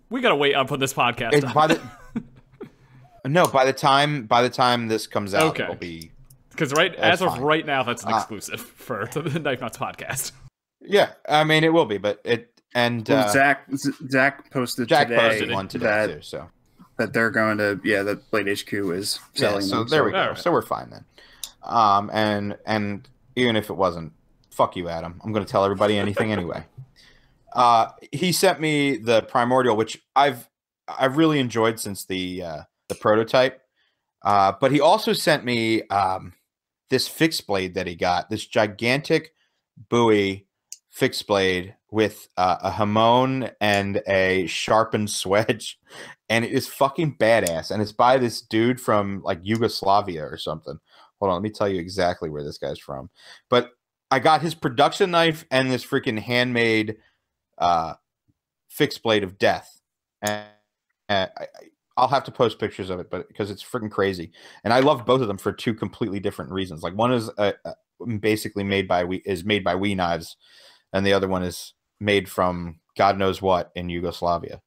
We got to wait up on this podcast. No, by the time this comes out, it'll be... Because as of right now, that's an exclusive for the Knife Nuts podcast. Yeah, I mean, it will be, but it... And Zach posted one today too, so... That they're going to, that Blade HQ is selling. So there we go. Right. So we're fine then. And even if it wasn't, fuck you, Adam. I'm going to tell everybody anything anyway. He sent me the Primordial, which I've really enjoyed since the prototype. But he also sent me this fixed blade that he got, this gigantic Bowie fixed blade with a hamon and a sharpened swedge, and it is fucking badass, and it's by this dude from like Yugoslavia or something. Hold on, let me tell you exactly where this guy's from. But I got his production knife and this freaking handmade fixed blade of death, and I'll have to post pictures of it, but because it's freaking crazy, and I love both of them for 2 completely different reasons. Like one is basically made by We Knives, and the other one is made from God knows what in Yugoslavia.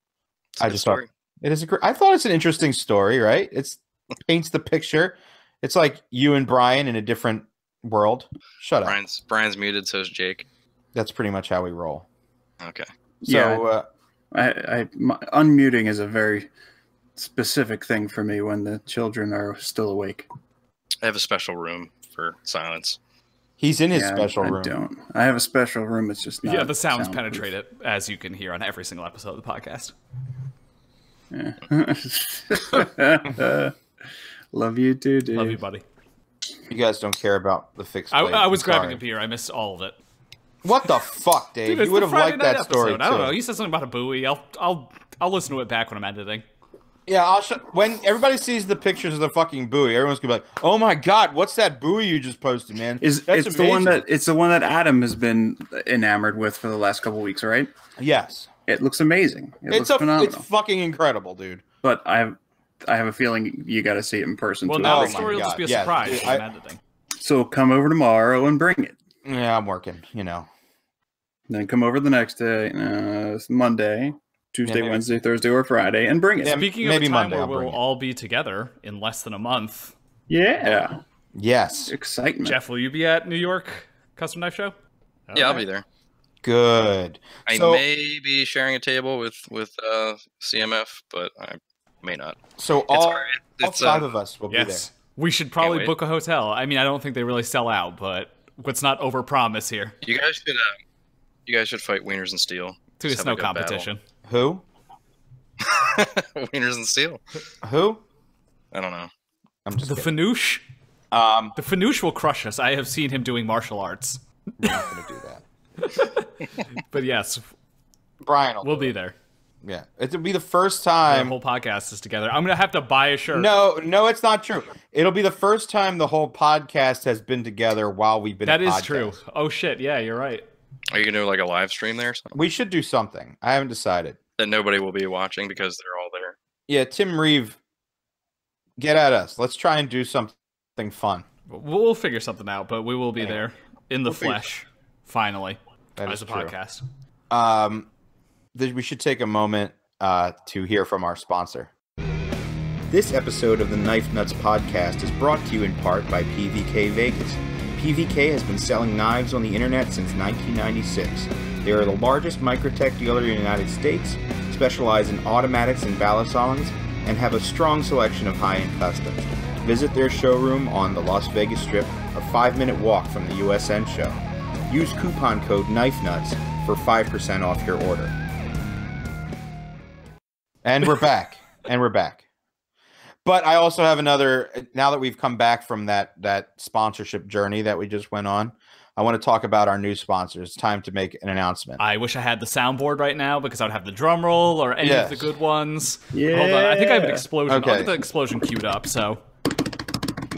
I just thought it is I thought it's an interesting story, right? It paints the picture. It's like you and Brian in a different world. Shut up. Brian's muted, so is Jake. That's pretty much how we roll. Okay. So unmuting is a very specific thing for me when the children are still awake. I have a special room for silence. He's in his special room. I don't. I have a special room. It's just not the sounds penetrate it, as you can hear on every single episode of the podcast. Yeah. Love you too, dude. Love you, buddy. You guys don't care about the fixed blade. I was grabbing a beer. I missed all of it. What the fuck, Dave? Dude, you would have liked that story too. I don't know. You said something about a buoy. I'll listen to it back when I'm editing. Yeah, I'll show. When everybody sees the pictures of the fucking buoy, everyone's gonna be like, "Oh my god, what's that buoy you just posted, man?" It's the one that Adam has been enamored with for the last couple weeks, right? Yes, it looks amazing. It looks phenomenal. It's fucking incredible, dude. But I have a feeling you got to see it in person. Well, now the story will just be a surprise. I'm editing. So come over tomorrow and bring it. Yeah, I'm working. You know. Then come over the next day, Monday. Tuesday, Wednesday, Thursday, or Friday, and bring it. Yeah, speaking of a time where we'll all be together in less than a month. Yeah. Yes. Excitement. Jeff, will you be at New York Custom Knife Show? Yeah, I'll be there. Good. I may be sharing a table with CMF, but I may not. So all 5 of us will be there. We should probably book a hotel. I mean, I don't think they really sell out, but let's not overpromise here. You guys should fight Wieners and Steel. It's no competition. Battle. Who? Wieners and Steel. Who? I don't know. I'm just the Fanouche. The Fanouche will crush us. I have seen him doing martial arts. We're not going to do that. But yes, Brian will be there. Yeah, it'll be the first time the whole podcast is together. I'm going to have to buy a shirt. No, it's not true. It'll be the first time the whole podcast has been together while we've been. That is true. Oh shit! Yeah, you're right. Are you gonna do like a live stream there or something? We should do something. I haven't decided. That nobody will be watching because they're all there. Yeah, Tim Reeve, get at us. Let's try and do something fun. We'll figure something out, but we will be there in the flesh, finally, as a podcast. We should take a moment to hear from our sponsor. This episode of the Knife Nuts podcast is brought to you in part by PVK Vegas. PVK has been selling knives on the internet since 1996. They are the largest Microtech dealer in the United States, specialize in automatics and balisongs, and have a strong selection of high-end customs. Visit their showroom on the Las Vegas Strip, a 5-minute walk from the USN show. Use coupon code KNIFENUTS for 5% off your order. And we're back. But I also have another, now that we've come back from that sponsorship journey that we just went on, I want to talk about our new sponsors. It's time to make an announcement. I wish I had the soundboard right now because I would have the drum roll or any of the good ones. Yeah. Hold on, I think I have an explosion. Okay. I'll get the explosion queued up, so.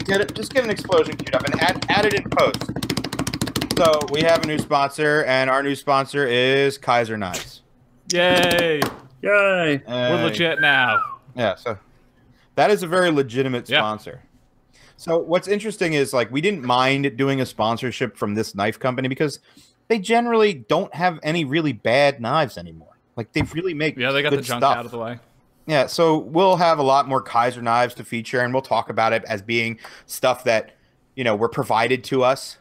Just get an explosion queued up and add it in post. So we have a new sponsor, and our new sponsor is Kaiser Knives. Yay! Yay! We're legit now. Yeah, so that is a very legitimate sponsor. Yeah. So what's interesting is, like, we didn't mind doing a sponsorship from this knife company because they generally don't have any really bad knives anymore. Like, they really make they got good the junk stuff out of the way. Yeah, so we'll have a lot more Kaiser knives to feature, and we'll talk about it as being stuff that, were provided to us.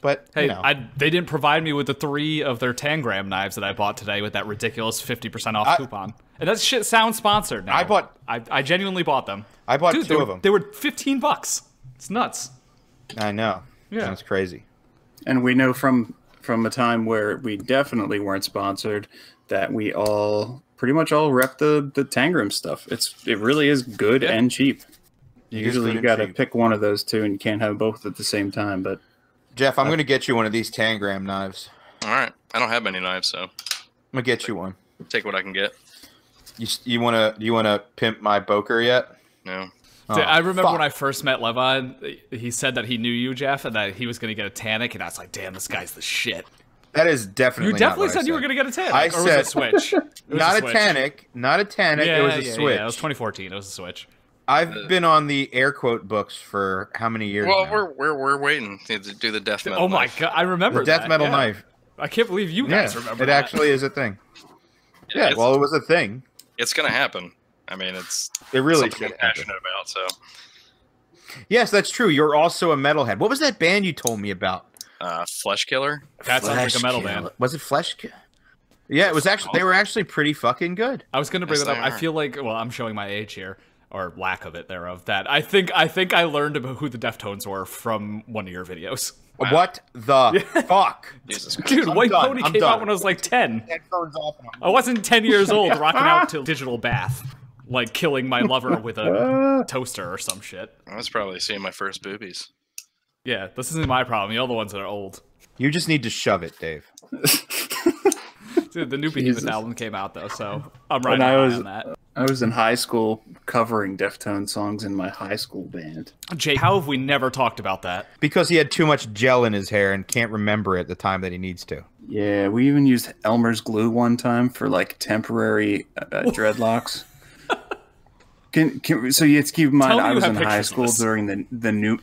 But, hey, they didn't provide me with the 3 of their Tangram knives that I bought today with that ridiculous 50% off coupon. And that shit sounds sponsored now. I genuinely bought them. I bought 2 of them. They were $15. It's nuts. I know. Yeah. That's crazy. And we know from a time where we definitely weren't sponsored that we pretty much all rep the Tangram stuff. It really is good and cheap. Usually you got to pick one of those two, and you can't have both at the same time. But Jeff, I'm going to get you one of these Tangram knives. All right. I don't have many knives, so I'm going to get you one. Take what I can get. You want to pimp my BOKER yet? No. Oh, I remember when I first met Levon, he said that he knew you, Jeff, and that he was going to get a Tannic, and I was like, damn, this guy's the shit. That is definitely You definitely said you were going to get a Tannic. I said, was it a Switch? Not a Tannic. Not a Tannic. Yeah, it was a Switch. Yeah, it was 2014. It was a Switch. I've been on the air quote books for how many years now? We're waiting to do the death metal. Oh my god, I remember the death metal knife. I can't believe you guys remember it. That. Actually is a thing. Yeah, well, it was a thing. It's gonna happen. I mean, it really something I'm passionate about. So yes, that's true. You're also a metalhead. What was that band you told me about? Flesh Killer. That sounds like a metal band. Was it Flesh Killer? Yeah, it was actually. They were actually pretty fucking good. I was gonna bring that up. I feel like, well, I'm showing my age here. Or lack of it thereof. That I think I learned about who the Deftones were from one of your videos. Wow. What the fuck? Dude, White Pony came out when I was like 10. Headphones off. I wasn't 10 years old rocking out to Digital Bath. Like killing my lover with a toaster or some shit. I was probably seeing my first boobies. Yeah, this isn't my problem. You're the ones that are old. You just need to shove it, Dave. Dude, the new Behemoth album came out, though, so I'm right on that. I was in high school covering Deftones songs in my high school band. Jake, how have we never talked about that? Because he had too much gel in his hair and can't remember it the time that he needs to. Yeah, we even used Elmer's glue one time for like temporary dreadlocks. So you have to keep in mind, I was in high school during the new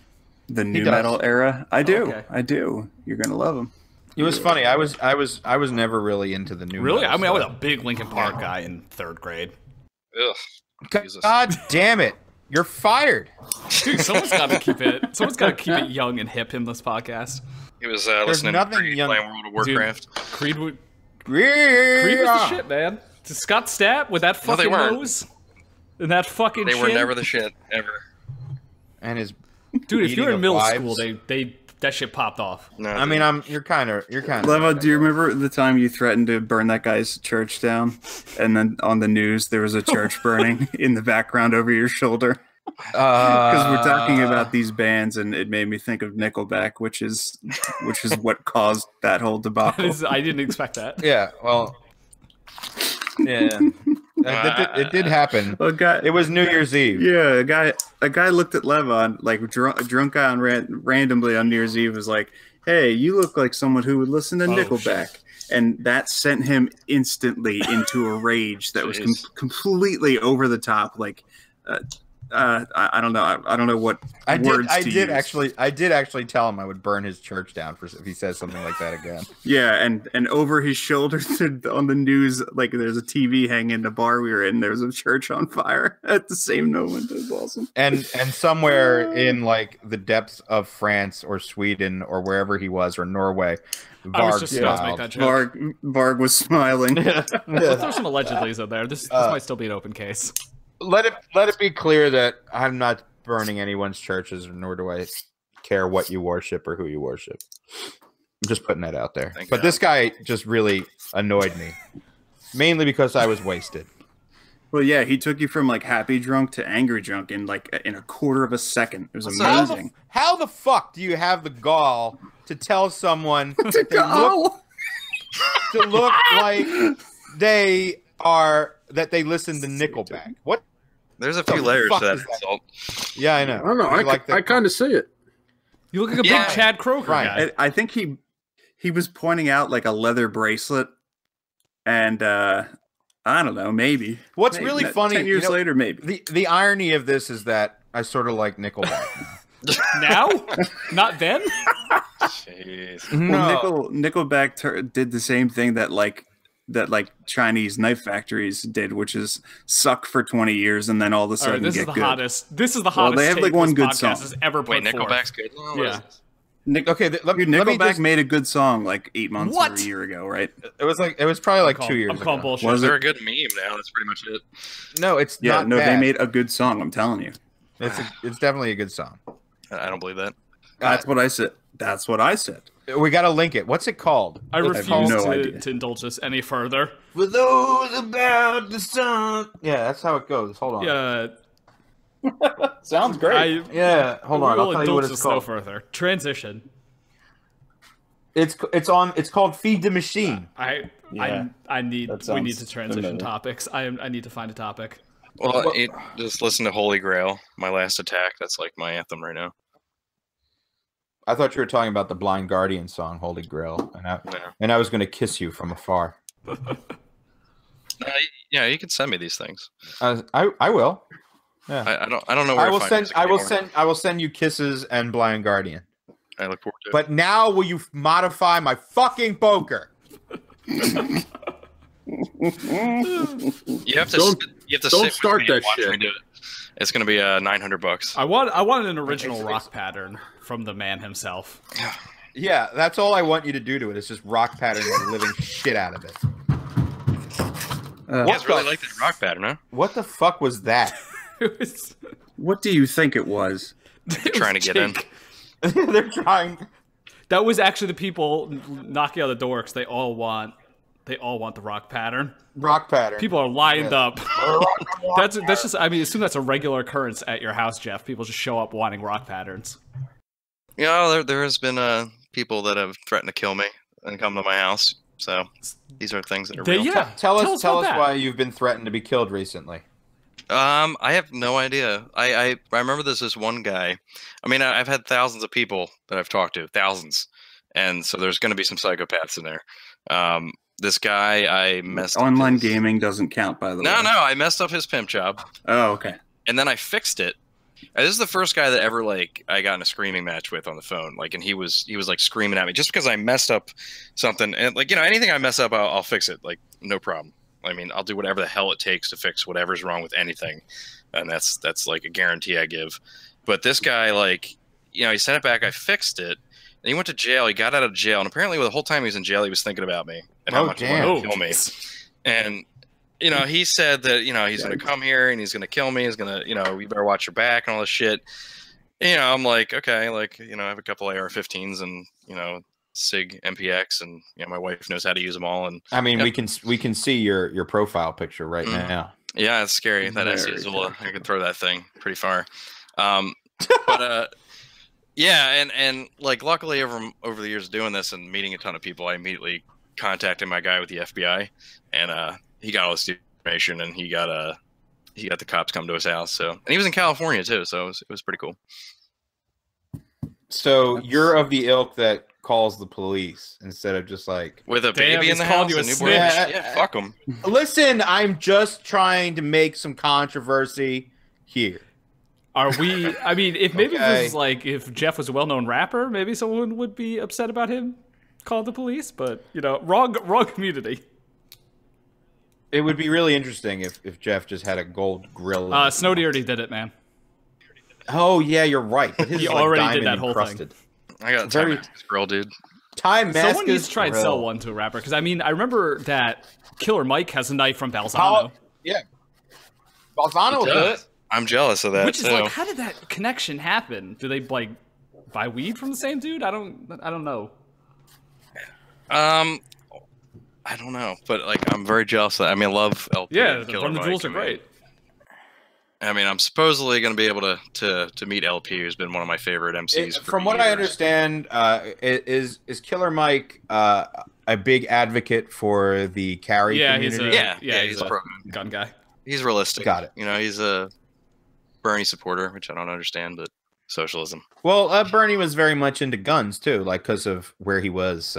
metal era. I do. Okay. I do. You're gonna love them. It was funny. I was never really into the new. Really? metal I mean, I was a big Linkin Park guy in 3rd grade. Ugh. God damn it! You're fired. Dude, someone's got to keep it. Someone's got to keep it young and hip in this podcast. He was listening to Creed playing World of Warcraft. Dude, Creed was the shit, man. To Scott Stapp with that fucking nose and that fucking. They were never the shit ever. And his dude, if you're in middle school, they that shit popped off. No, I mean, you're kind of. Leva, do you remember the time you threatened to burn that guy's church down, and then on the news there was a church burning in the background over your shoulder? Because we're talking about these bands, and it made me think of Nickelback, which is what caused that whole debacle. I didn't expect that. Yeah, well, yeah, it did happen. It was New Year's Eve. Yeah, a guy looked at Leva, like drunk guy randomly on New Year's Eve, was like, "Hey, you look like someone who would listen to Nickelback." And that sent him instantly into a rage that was completely over the top. Like, I don't know. I don't know what I words to did use. I did actually tell him I would burn his church down if he says something like that again. Yeah, and over his shoulder on the news, like there's a TV hanging in the bar we were in. There was a church on fire at the same moment. It was awesome. And somewhere in like the depths of France or Sweden or wherever he was, or Norway, Varg smiled. Varg was smiling. Let's throw some allegedlys in there. This might still be an open case. Let it be clear that I'm not burning anyone's churches, nor do I care what you worship or who you worship. I'm just putting that out there. But this guy just really annoyed me, mainly because I was wasted. Well, yeah, he took you from like happy drunk to angry drunk in a quarter of a second. It was amazing. How the fuck do you have the gall to tell someone to look like that they listen to Nickelback? What? There's a few layers to that insult. Yeah, I know. I don't know. I kind of see it. You look like a big Chad Kroger guy. I think he was pointing out like a leather bracelet, and I don't know, maybe. What's really funny? 10 years later, maybe. The irony of this is that I sort of like Nickelback now. Not then. Jeez. Well, Nickelback did the same thing that Chinese knife factories did, which is suck for 20 years and then all of a sudden this get is the good. hottest. This is the hottest. Well, they have like one good song. Has ever put Nickelback's good. Yeah. Nickelback made a good song like 8 months or a year ago, right? It was probably like 2 years ago. Bullshit. Was there a good meme now? That's pretty much it. No, it's not. No, they made a good song. I'm telling you, it's definitely a good song. I don't believe that. That's what I said. That's what I said. We got to link it. What's it called? I refuse to indulge this any further. For those about the sun. Yeah, that's how it goes. Hold on. Yeah. Sounds great. Hold on. I'll tell you what it's called. No further. Transition. It's called Feed the Machine. We need to transition topics. I need to find a topic. Well, just listen to Holy Grail, My Last Attack. That's like my anthem right now. I thought you were talking about the Blind Guardian song, Holy Grail, and I was going to kiss you from afar. Yeah, you can send me these things. I will. Yeah. I don't know where I will send you kisses and Blind Guardian. I look forward to it. But now will you modify my fucking BOKER? You have to don't start that shit. It's going to be $900. I want an original rock pattern from the man himself. Yeah, that's all I want you to do to it. Is just rock pattern the living shit out of it. You guys really like that rock pattern, huh? What the fuck was that? What do you think it was? They're trying to get in. They're trying. That was actually the people knocking on the door because they all want the rock pattern. Rock pattern. People are lined up. That's just. I mean, assume that's a regular occurrence at your house, Jeff. People just show up wanting rock patterns. You know, there has been people that have threatened to kill me and come to my house. So these are things that are real. Yeah. Tell us why you've been threatened to be killed recently. I have no idea. I remember this one guy. I mean, I've had thousands of people that I've talked to, thousands, and so there's going to be some psychopaths in there. This guy, I messed up online gaming doesn't count, by the way. No, I messed up his pimp job. Oh, okay. And then I fixed it. And this is the first guy that ever like I got in a screaming match with on the phone. Like, and he was like screaming at me just because I messed up something. And like, you know, anything I mess up, I'll fix it. Like, no problem. I mean, I'll do whatever the hell it takes to fix whatever's wrong with anything. And that's like a guarantee I give. But this guy, like, you know, he sent it back. I fixed it. And he went to jail. He got out of jail. And apparently the whole time he was in jail, he was thinking about me and how much he wanted to kill me. And, you know, he said that, you know, he's going to come here and he's going to kill me. He's going to, you know, you better watch your back and all this shit. And, you know, I'm like, okay, like, you know, I have a couple AR-15s and, you know, SIG MPX, and you know, my wife knows how to use them all. And I mean, we can see your profile picture right now. Yeah, it's scary. That SC is I could throw that thing pretty far. But yeah, and like luckily over the years doing this and meeting a ton of people, I immediately contacted my guy with the FBI, and he got all this information, and he got the cops come to his house. So, and he was in California too, so it was pretty cool. So you're of the ilk that calls the police instead of just like with a baby in the house, a newborn. Yeah, fuck them. Listen, I'm just trying to make some controversy here. Are we? I mean, if maybe this is like if Geoff was a well-known rapper, maybe someone would be upset about him calling the police. But you know, wrong community. It would be really interesting if Geoff just had a gold grill. Snowdy already did it, man. Oh yeah, you're right. But his he is already like did that whole thing. I got very grill, dude. Someone needs to try and sell one to a rapper, because I mean, I remember that Killer Mike has a knife from Balzano. Yeah, Balzano does. I'm jealous of that. Which is like, how did that connection happen? Do they like buy weed from the same dude? I don't know. I don't know, but like I'm very jealous of that. I mean, I love LP. Yeah, the Run the Jewels are great. I mean, I'm supposedly going to be able to meet LP, who's been one of my favorite MCs. From what I understand, is Killer Mike a big advocate for the carry community? He's a gun guy. He's realistic. Got it. You know, he's a Bernie supporter, which I don't understand, but socialism. Well, Bernie was very much into guns too, like because of where he was.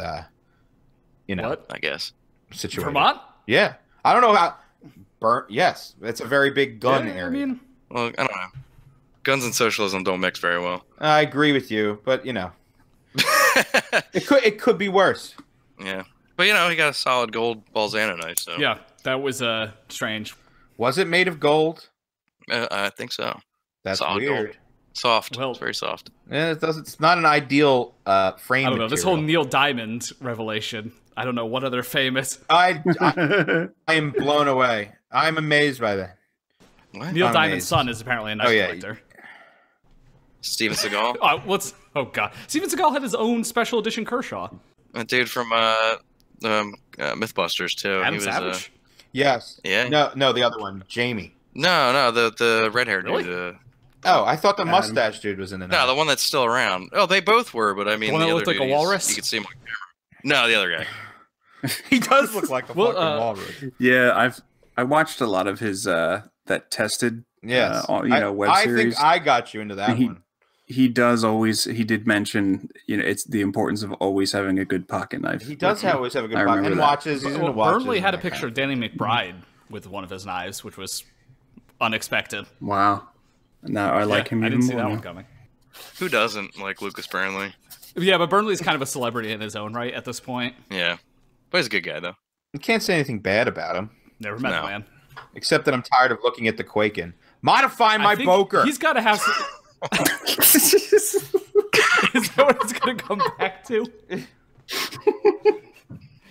You know, I guess situated. Vermont. Yeah, I don't know how. Yes, it's a very big gun area. I mean, well, I don't know. Guns and socialism don't mix very well. I agree with you, but you know, it could be worse. Yeah, but you know, he got a solid gold Balzano knife. So yeah, that was strange. Was it made of gold? I think so. That's solid weird. Gold. Soft. Well, it's very soft. Yeah, it's not an ideal frame. I don't know. Material. This whole Neil Diamond revelation. I don't know what other famous. I am blown away. I'm amazed by that. What? Neil Diamond's son is apparently a knife collector. Steven Seagal. Oh god, Steven Seagal had his own special edition Kershaw. A dude from MythBusters too. Adam he was, Savage. Yes. Yeah. No, the other one, Jamie. No, the red-haired really? dude. Oh, I thought the mustache dude was in the. No, the one that's still around. Oh, they both were, but I mean, the one that looked like a walrus. You could see him on camera. No, the other guy. He does look like a fucking walrus. Yeah, I watched a lot of his that tested. Yes, web series. I think I got you into that one. He did mention, you know, it's the importance of always having a good pocket knife. He does always have a good pocket and watches. He's into watches. Burnley had a picture of Danny McBride with one of his knives, which was unexpected. Wow. Now I like him even more. I didn't see that one coming. Who doesn't like Lucas Burnley? Yeah, but Burnley's kind of a celebrity in his own right at this point. Yeah. But he's a good guy, though. You can't say anything bad about him. Never met the man. Except that I'm tired of looking at the Quaken. Modify my BOKER. He's got to have some... Is that what it's going to come back to?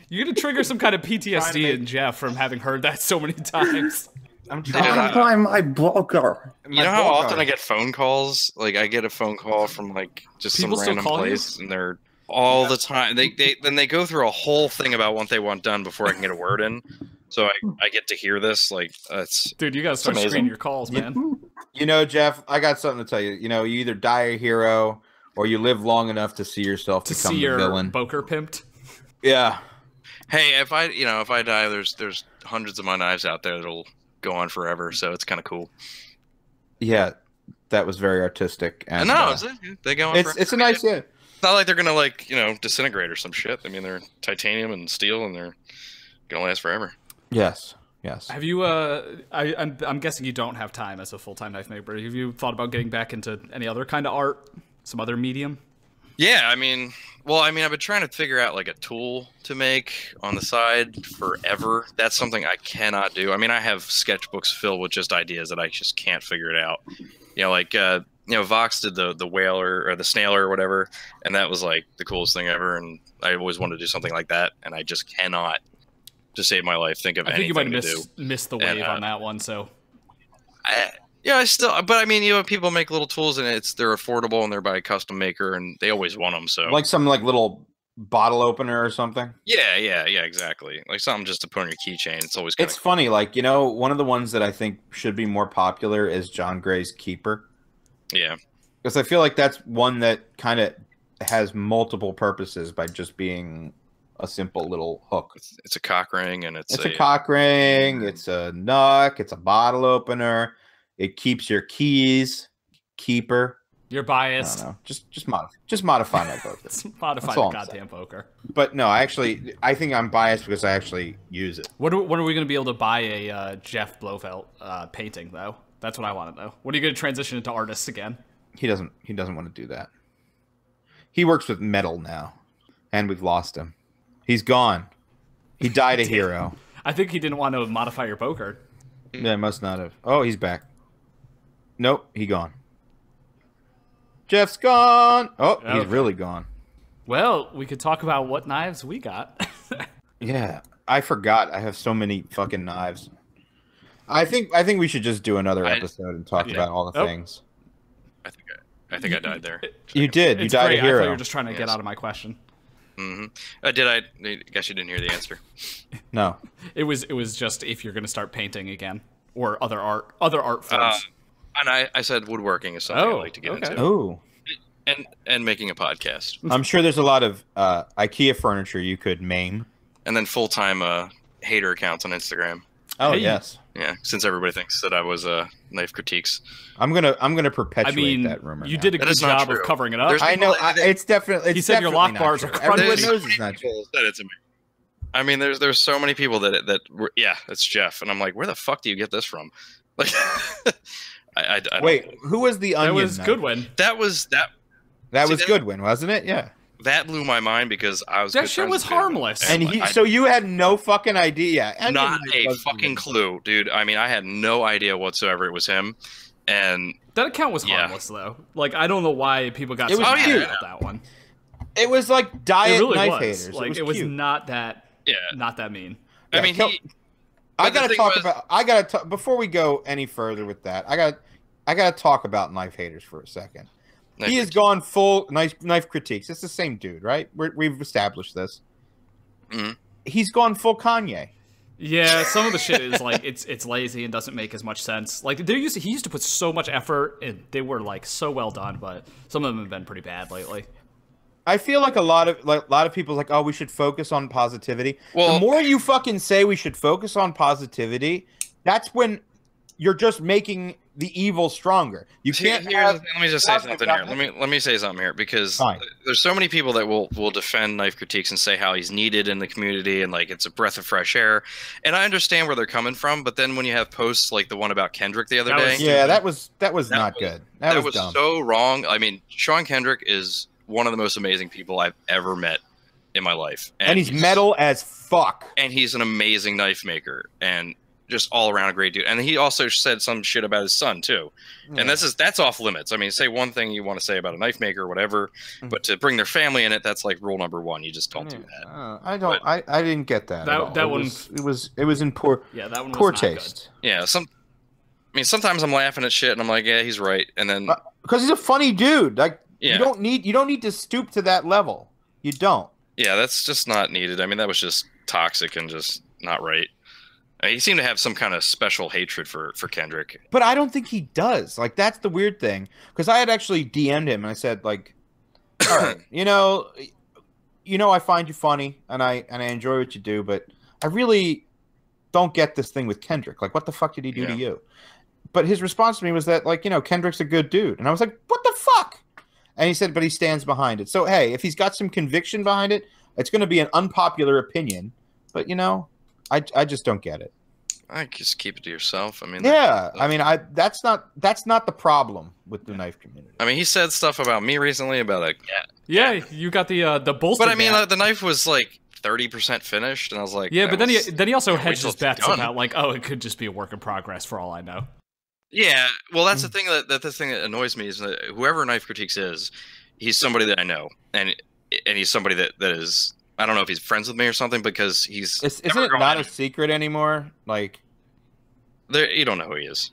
You're going to trigger some kind of PTSD in Geoff from having heard that so many times. I'm trying to find my BOKER. You know how often I get phone calls? Like, I get a phone call from, like, just people some random place, and they're all the time. They go through a whole thing about what they want done before I can get a word in. So I get to hear this. Like, it's dude, you gotta start screening your calls, man. You know, Geoff, I got something to tell you. You know, you either die a hero or you live long enough to see yourself become the villain. BOKER pimped. Yeah. Hey, if I die, there's hundreds of my knives out there that'll go on forever. So it's kind of cool. Yeah, that was very artistic. And no, they go on. It's a nice. Yeah. It's not like they're gonna like disintegrate or some shit. I mean, they're titanium and steel, and they're gonna last forever. Yes. Yes. Have you? I'm guessing you don't have time as a full-time knife maker. Have you thought about getting back into any other kind of art, some other medium? Yeah, I mean, I've been trying to figure out like a tool to make on the side forever. That's something I cannot do. I mean, I have sketchbooks filled with just ideas that I just can't figure it out. Vox did the whaler or the snailer or whatever, and that was like the coolest thing ever. And I always wanted to do something like that, and I just cannot, to save my life, think of anything to do. I think you might have missed the wave on that one. So, but I mean, people make little tools, and they're affordable, and they're by a custom maker, and they always want them. So, like some little bottle opener or something. Yeah, exactly. Like something just to put on your keychain. It's always it's funny. Like one of the ones that I think should be more popular is John Gray's Keeper. Yeah, because I feel like that's one that kind of has multiple purposes by just being a simple little hook. It's a cock ring, and it's a cock ring. It's a nook. It's a bottle opener. It keeps your keys. Keeper. You're biased. I don't know. Just modify my poker. Modify the goddamn poker. But no, I think I'm biased because I actually use it. When are we going to be able to buy a Geoff Blauvelt painting though? That's what I want to know. When are you going to transition into artists again? He doesn't want to do that. He works with metal now, and we've lost him. He's gone. He died a hero. I think he didn't want to modify your poker. Yeah, must not have. Oh, he's back. Nope, he gone. Jeff's gone. Oh, okay. He's really gone. Well, we could talk about what knives we got. Yeah, I forgot. I have so many fucking knives. I think we should just do another episode and talk about all the things. I think I died there. You did. You died a hero. I thought you were just trying to get out of my question. Mm-hmm. I guess you didn't hear the answer. No. It was just if you're going to start painting again or other art forms. And I said woodworking is something I like to get into. Oh. And making a podcast. I'm sure there's a lot of IKEA furniture you could maim. And then full-time hater accounts on Instagram. Oh, yes. Yeah, since everybody thinks that I was knife critiques. I'm gonna perpetuate that rumor. You did a good job of covering it up. I know. It's definitely. He said your lock bars are crunchy. Everyone knows it's not true. Said it to me. I mean, there's so many people that were, it's Jeff, and I'm like, where the fuck do you get this from? Like, I wait, who was the onion? That was Goodwin. That was Goodwin, wasn't it? Yeah. That blew my mind because I was. That shit was harmless. And so you had no fucking idea. Not a fucking clue, dude. I mean, I had no idea whatsoever it was him. And that account was harmless, though. Like, I don't know why people got so mad about that one. It was like diet knife haters. Like, it was not that. Yeah. Not that mean. Yeah, I mean, I gotta talk before we go any further with that. I gotta talk about knife haters for a second. He has gone full knife critiques. It's the same dude, right? We've established this. Mm-hmm. He's gone full Kanye. Yeah, some of the shit is like it's lazy and doesn't make as much sense. Like he used to put so much effort, and they were like so well done, but some of them have been pretty bad lately. I feel like a lot of people like, oh, we should focus on positivity. Well, the more you fucking say we should focus on positivity, that's when you're just making the evil stronger. You can't. Let me just say something here. Let me say something here because there's so many people that will defend knife critiques and say how he's needed in the community and like it's a breath of fresh air. And I understand where they're coming from, but then when you have posts like the one about Kendrick the other day, that was not good. That was dumb. So wrong. I mean, Sean Kendrick is one of the most amazing people I've ever met in my life, and he's metal as fuck. And he's an amazing knife maker and just all around a great dude. And he also said some shit about his son too. Yeah. And that's off limits. I mean, say one thing you want to say about a knife maker or whatever, but to bring their family in it, that's like rule number one. You just don't do that. I didn't get that. That one it was in poor poor taste. Good. Yeah. Sometimes I'm laughing at shit and I'm like, yeah, he's right. And then because he's a funny dude. Like you don't need to stoop to that level. You don't. Yeah, that's just not needed. I mean, that was just toxic and just not right. He seemed to have some kind of special hatred for Kendrick. But I don't think he does. Like, that's the weird thing. Because I had actually DM'd him, and I said, like, all right, you know, I find you funny, and I enjoy what you do, but I really don't get this thing with Kendrick. Like, what the fuck did he do to you? But his response to me was that, like, Kendrick's a good dude. And I was like, what the fuck? And he said, but he stands behind it. So, hey, if he's got some conviction behind it, it's going to be an unpopular opinion. But, I just don't get it. I just keep it to yourself. I mean, that's not the problem with the knife community. I mean, he said stuff about me recently about a cat. Yeah, you got the bolster. But I mean, the knife was like 30% finished, and I was like, yeah. But then he also hedged his bets about like, oh, it could just be a work in progress for all I know. Yeah, well, that's the thing the thing that annoys me is that whoever Knife Critiques is, he's somebody that I know, and he's somebody that is. I don't know if he's friends with me or something because he's. Isn't it not a secret anymore? Like, you don't know who he is.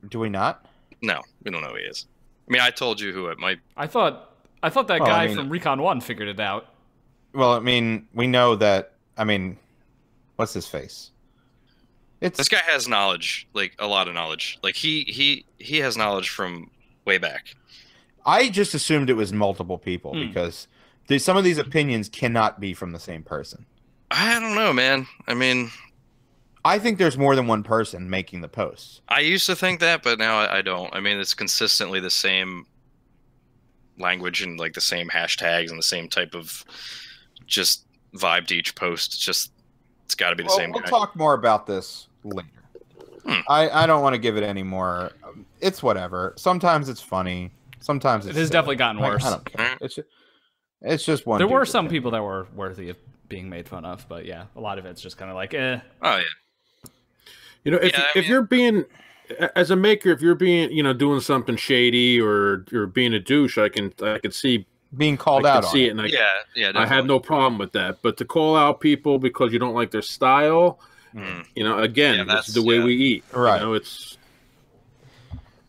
Do we not? No, we don't know who he is. I mean, I told you who it might. I thought that guy from Recon 1 figured it out. Well, I mean, we know that. I mean, what's his face? This guy has knowledge, like a lot of knowledge. Like he has knowledge from way back. I just assumed it was multiple people because some of these opinions cannot be from the same person. I don't know, man. I mean, I think there's more than one person making the posts. I used to think that, but now I don't. I mean, it's consistently the same language and like the same hashtags and the same type of just vibe to each post. It's got to be the same guy. We'll talk more about this later. I don't want to give it any more. It's whatever. Sometimes it's funny. Sometimes it's it has definitely gotten worse. I don't care. It's just one. There were some people that were worthy of being made fun of, but yeah, a lot of it's just kind of like, eh. Oh yeah. If you're being, as a maker, if you're being, doing something shady or you're being a douche, I can see being called out. See it, and I have no problem with that. But to call out people because you don't like their style, again, that's the way we eat. Right. It's.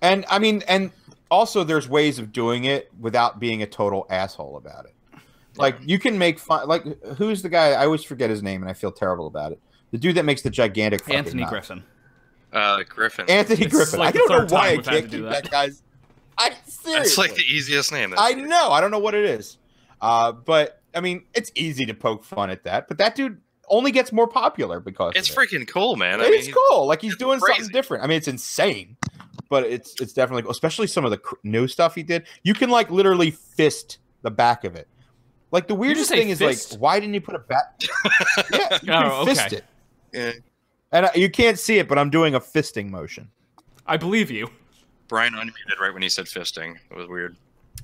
And I mean, and also there's ways of doing it without being a total asshole about it. Like you can make fun. Like who's the guy? I always forget his name, and I feel terrible about it. The dude that makes the gigantic Anthony knife. Griffin. Griffin. Anthony Griffin. Like I don't know why I can't keep that guy's. Seriously. That's like the easiest name. I know. I don't know what it is. But I mean, it's easy to poke fun at that. But that dude only gets more popular because it's freaking cool, man. It's cool. Like he's doing something different. I mean, it's insane, but it's definitely cool. Especially some of the new stuff he did. You can like literally fist the back of it. Like the weirdest thing is like, why didn't you put a bat? Yeah, you can fist it. Yeah. And you can't see it, but I'm doing a fisting motion. I believe you. Brian unmuted right when he said fisting. It was weird.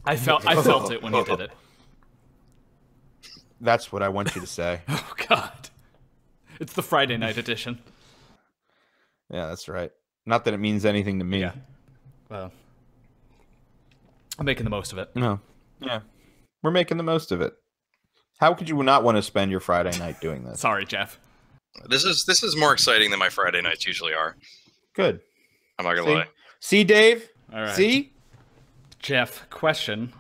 I felt it when he did it. That's what I want you to say. Oh God, it's the Friday night edition. Yeah, that's right. Not that it means anything to me. Yeah. Well, I'm making the most of it. No. Yeah. We're making the most of it. How could you not want to spend your Friday night doing this? Sorry, Jeff. This is more exciting than my Friday nights usually are. Good. I'm not gonna lie. See, Dave? All right. See? Jeff, question.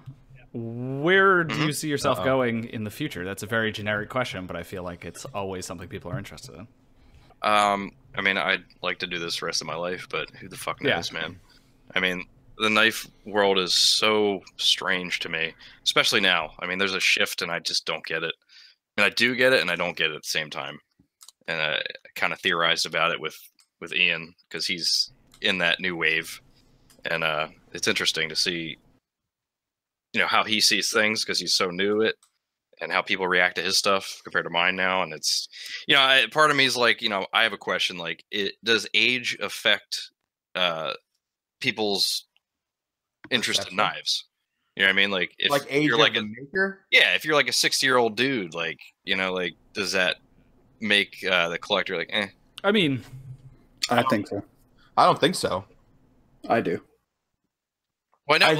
Where do you see yourself going in the future? That's a very generic question, but I feel like it's always something people are interested in. I mean, I'd like to do this the rest of my life, but who the fuck knows, man? I mean, the knife world is so strange to me, especially now. I mean, there's a shift, and I just don't get it. And I do get it, and I don't get it at the same time. And I kind of theorized about it with Ian because he's in that new wave, and it's interesting to see, how he sees things because he's so new to it, and how people react to his stuff compared to mine now. And it's, part of me is like, I have a question, like, does age affect people's interest in knives? You know what I mean? Like, if age you're like a maker? Yeah, if you're like a 60-year-old dude, like, like, does that make the collector like, eh? I mean, I think so. I don't think so. I do. Why not? I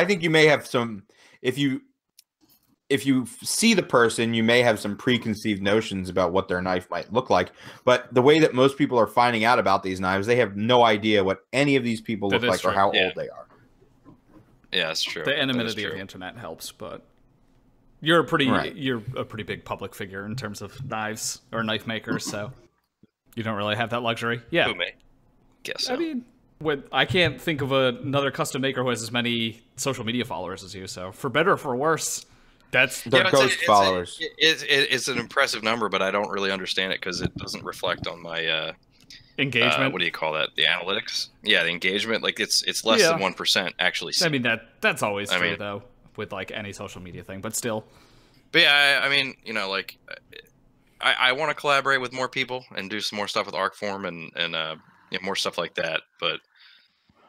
think you may have some. If you see the person, you may have some preconceived notions about what their knife might look like. But the way that most people are finding out about these knives, they have no idea what any of these people look like or how old they are. Yeah, that's true. The anonymity of the internet helps, but you're a pretty big public figure in terms of knives or knife makers, so you don't really have that luxury. Yeah, who may? Guess so. I mean, I can't think of another custom maker who has as many social media followers as you. So for better or for worse, They're ghost followers. It's an impressive number, but I don't really understand it because it doesn't reflect on my engagement. What do you call that? The analytics? Yeah, the engagement. Like it's less than 1% actually. I mean that's always true though with like any social media thing, but still. But yeah, I mean, you know, like I want to collaborate with more people and do some more stuff with Arcform and you know, more stuff like that. But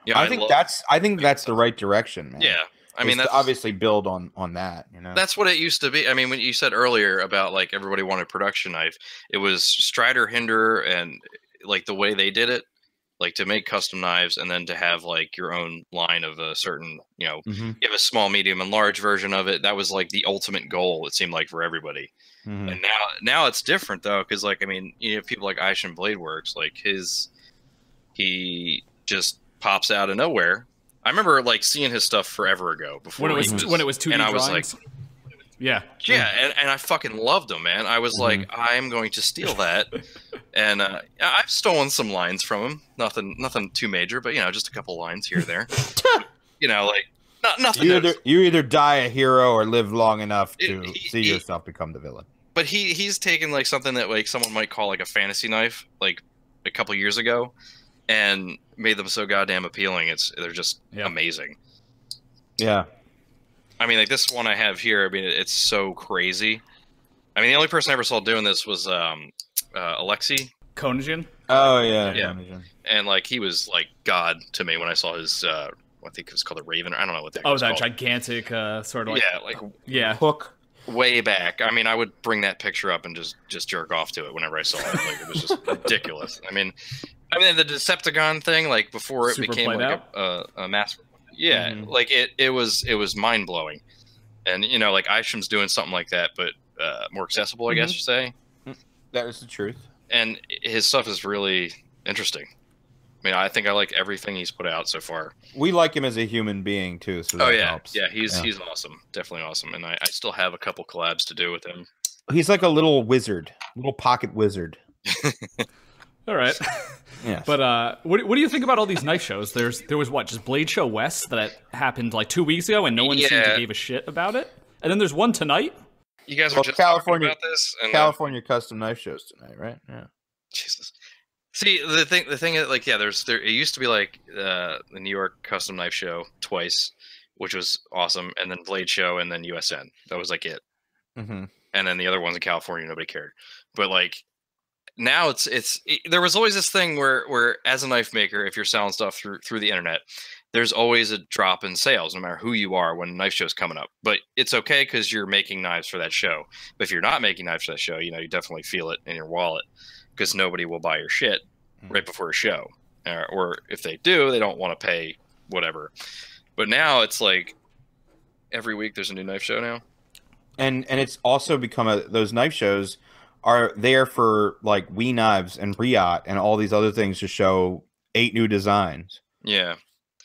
yeah, I think that's the right direction, man. Yeah. I mean, that's obviously build on that, you know. That's what it used to be. I mean, when you said earlier about like everybody wanted production knife, it was Strider, Hinder, and like the way they did it, like to make custom knives and then to have like your own line of a certain, you know, you have a small, medium, and large version of it. That was like the ultimate goal. It seemed like for everybody. And now it's different though, because like I mean, you have people like Aishan Blade Works, like he just pops out of nowhere. I remember like seeing his stuff forever ago before when it was 2D and I was drawings. like, yeah, and I fucking loved him, man. I was like, I'm going to steal that, and I've stolen some lines from him. Nothing too major, but you know, just a couple lines here or there. You know, like nothing. You either die a hero or live long enough to see yourself become the villain. But he's taken like something that like someone might call like a fantasy knife, like a couple years ago, and made them so goddamn appealing. They're just amazing. Yeah. I mean, like this one I have here. I mean, it's so crazy. I mean, the only person I ever saw doing this was Alexei Konjian. Oh yeah. Konjian. And like he was like God to me when I saw his. I think it was called a Raven. I don't know what that. Oh, that called. Gigantic sort of like hook. Way back. I mean, I would bring that picture up and just jerk off to it whenever I saw it. Like it was just ridiculous. I mean, the Decepticon thing, like before it became like a mass. Yeah, like it was mind blowing, and you know, like Isham's doing something like that, but more accessible, I guess you say. That is the truth. And his stuff is really interesting. I mean, I think I like everything he's put out so far. We like him as a human being too, so that helps. Yeah, he's awesome, definitely awesome, and I still have a couple collabs to do with him. He's like a little wizard, little pocket wizard. All right. Yeah. But what do you think about all these knife shows? There was just Blade Show West that happened like 2 weeks ago, and no one seemed to give a shit about it. And then there's one tonight. You guys were just California talking about this. And California custom knife shows tonight, right? Yeah. Jesus. See, the thing is, like, it used to be like the New York Custom Knife Show twice, which was awesome, and then Blade Show, and then USN. That was like it. And then the other ones in California, nobody cared. But like now, there was always this thing where as a knife maker, if you're selling stuff through the internet, there's always a drop in sales, no matter who you are when a knife show's coming up. But it's okay because you're making knives for that show. But if you're not making knives for that show, you know, you definitely feel it in your wallet. Because nobody will buy your shit right before a show, or if they do, they don't want to pay whatever. But now it's like every week there's a new knife show now, and it's also become those knife shows are there for like We Knives and Riot and all these other things to show 8 new designs. Yeah,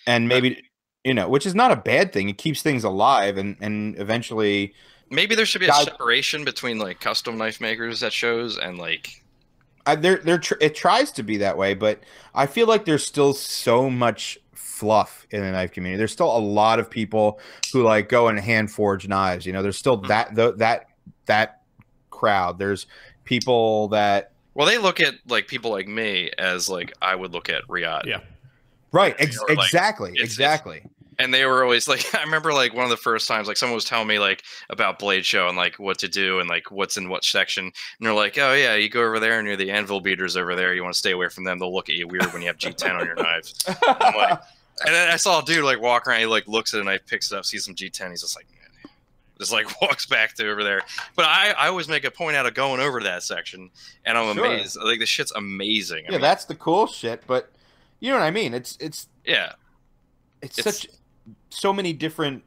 and maybe you know, which is not a bad thing. It keeps things alive, and eventually maybe there should be a separation between like custom knife makers at shows and like. It tries to be that way, but I feel like there's still so much fluff in the knife community. There's still a lot of people who like go and hand forge knives. You know, there's still that crowd. There's people that they look at like people like me as like I would look at Riyadh. Yeah, right. Exactly. And they were always like, I remember like one of the first times, like someone was telling me like about Blade Show and like what to do and like what's in what section. And they're like, oh yeah, you go over there and you're the anvil beaters over there. You want to stay away from them. They'll look at you weird when you have G10 on your knives. I'm like, and then I saw a dude like walk around. He like looks at a knife, picks it up, sees some G10. He's just like, man. Just like walks back to over there. But I always make a point out of going over to that section, and I'm amazed. Like the shit's amazing. I mean, that's the cool shit. But you know what I mean? It's such. So many different.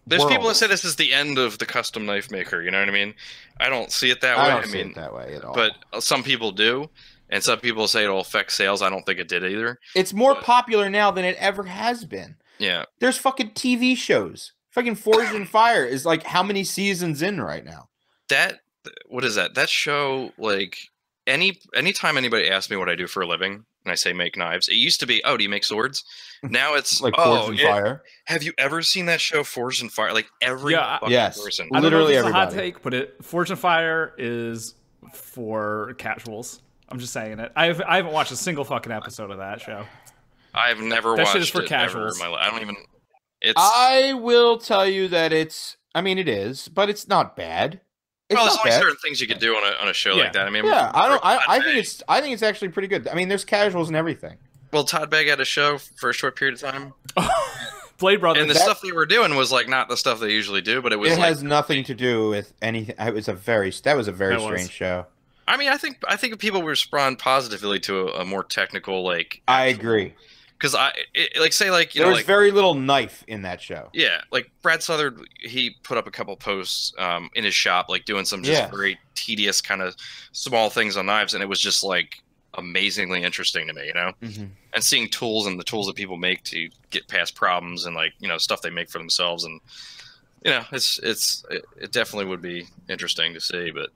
There's people that say this is the end of the custom knife maker. You know what I mean? I don't see it that way. I don't see it that way at all. But some people do, and some people say it'll affect sales. I don't think it did either. It's more popular now than it ever has been. Yeah. There's fucking TV shows. Fucking Forged in Fire is like how many seasons in right now? What is that? That show like anytime anybody asks me what I do for a living and I say make knives, it used to be, oh, do you make swords? Now it's like Forged in Fire. Have you ever seen that show Forged in Fire? Like every fucking person. I don't Literally know if it's everybody. a hot take, but Forged in Fire is for casuals. I'm just saying it. I haven't watched a single fucking episode of that show. I've never that watched shit is for it casuals. ever in my life. I don't even. I will tell you that it's. I mean, it is, but it's not bad. It's well, there's not only bad. certain things you could do on a show like that. I mean, yeah, I think it's actually pretty good. I mean, there's casuals and everything. Well, Todd Begg had a show for a short period of time. Blade Brothers. And the stuff they were doing was like not the stuff they usually do, but it was. It has nothing to do with anything. That was a very strange show. I mean, I think people respond positively to a more technical like. I agree. Because there was very little knife in that show. Yeah, like Brad Southard, he put up a couple posts in his shop, like doing some just very tedious kind of small things on knives, and it was just like amazingly interesting to me, you know. And seeing tools and the tools that people make to get past problems and like stuff they make for themselves, and it definitely would be interesting to see. But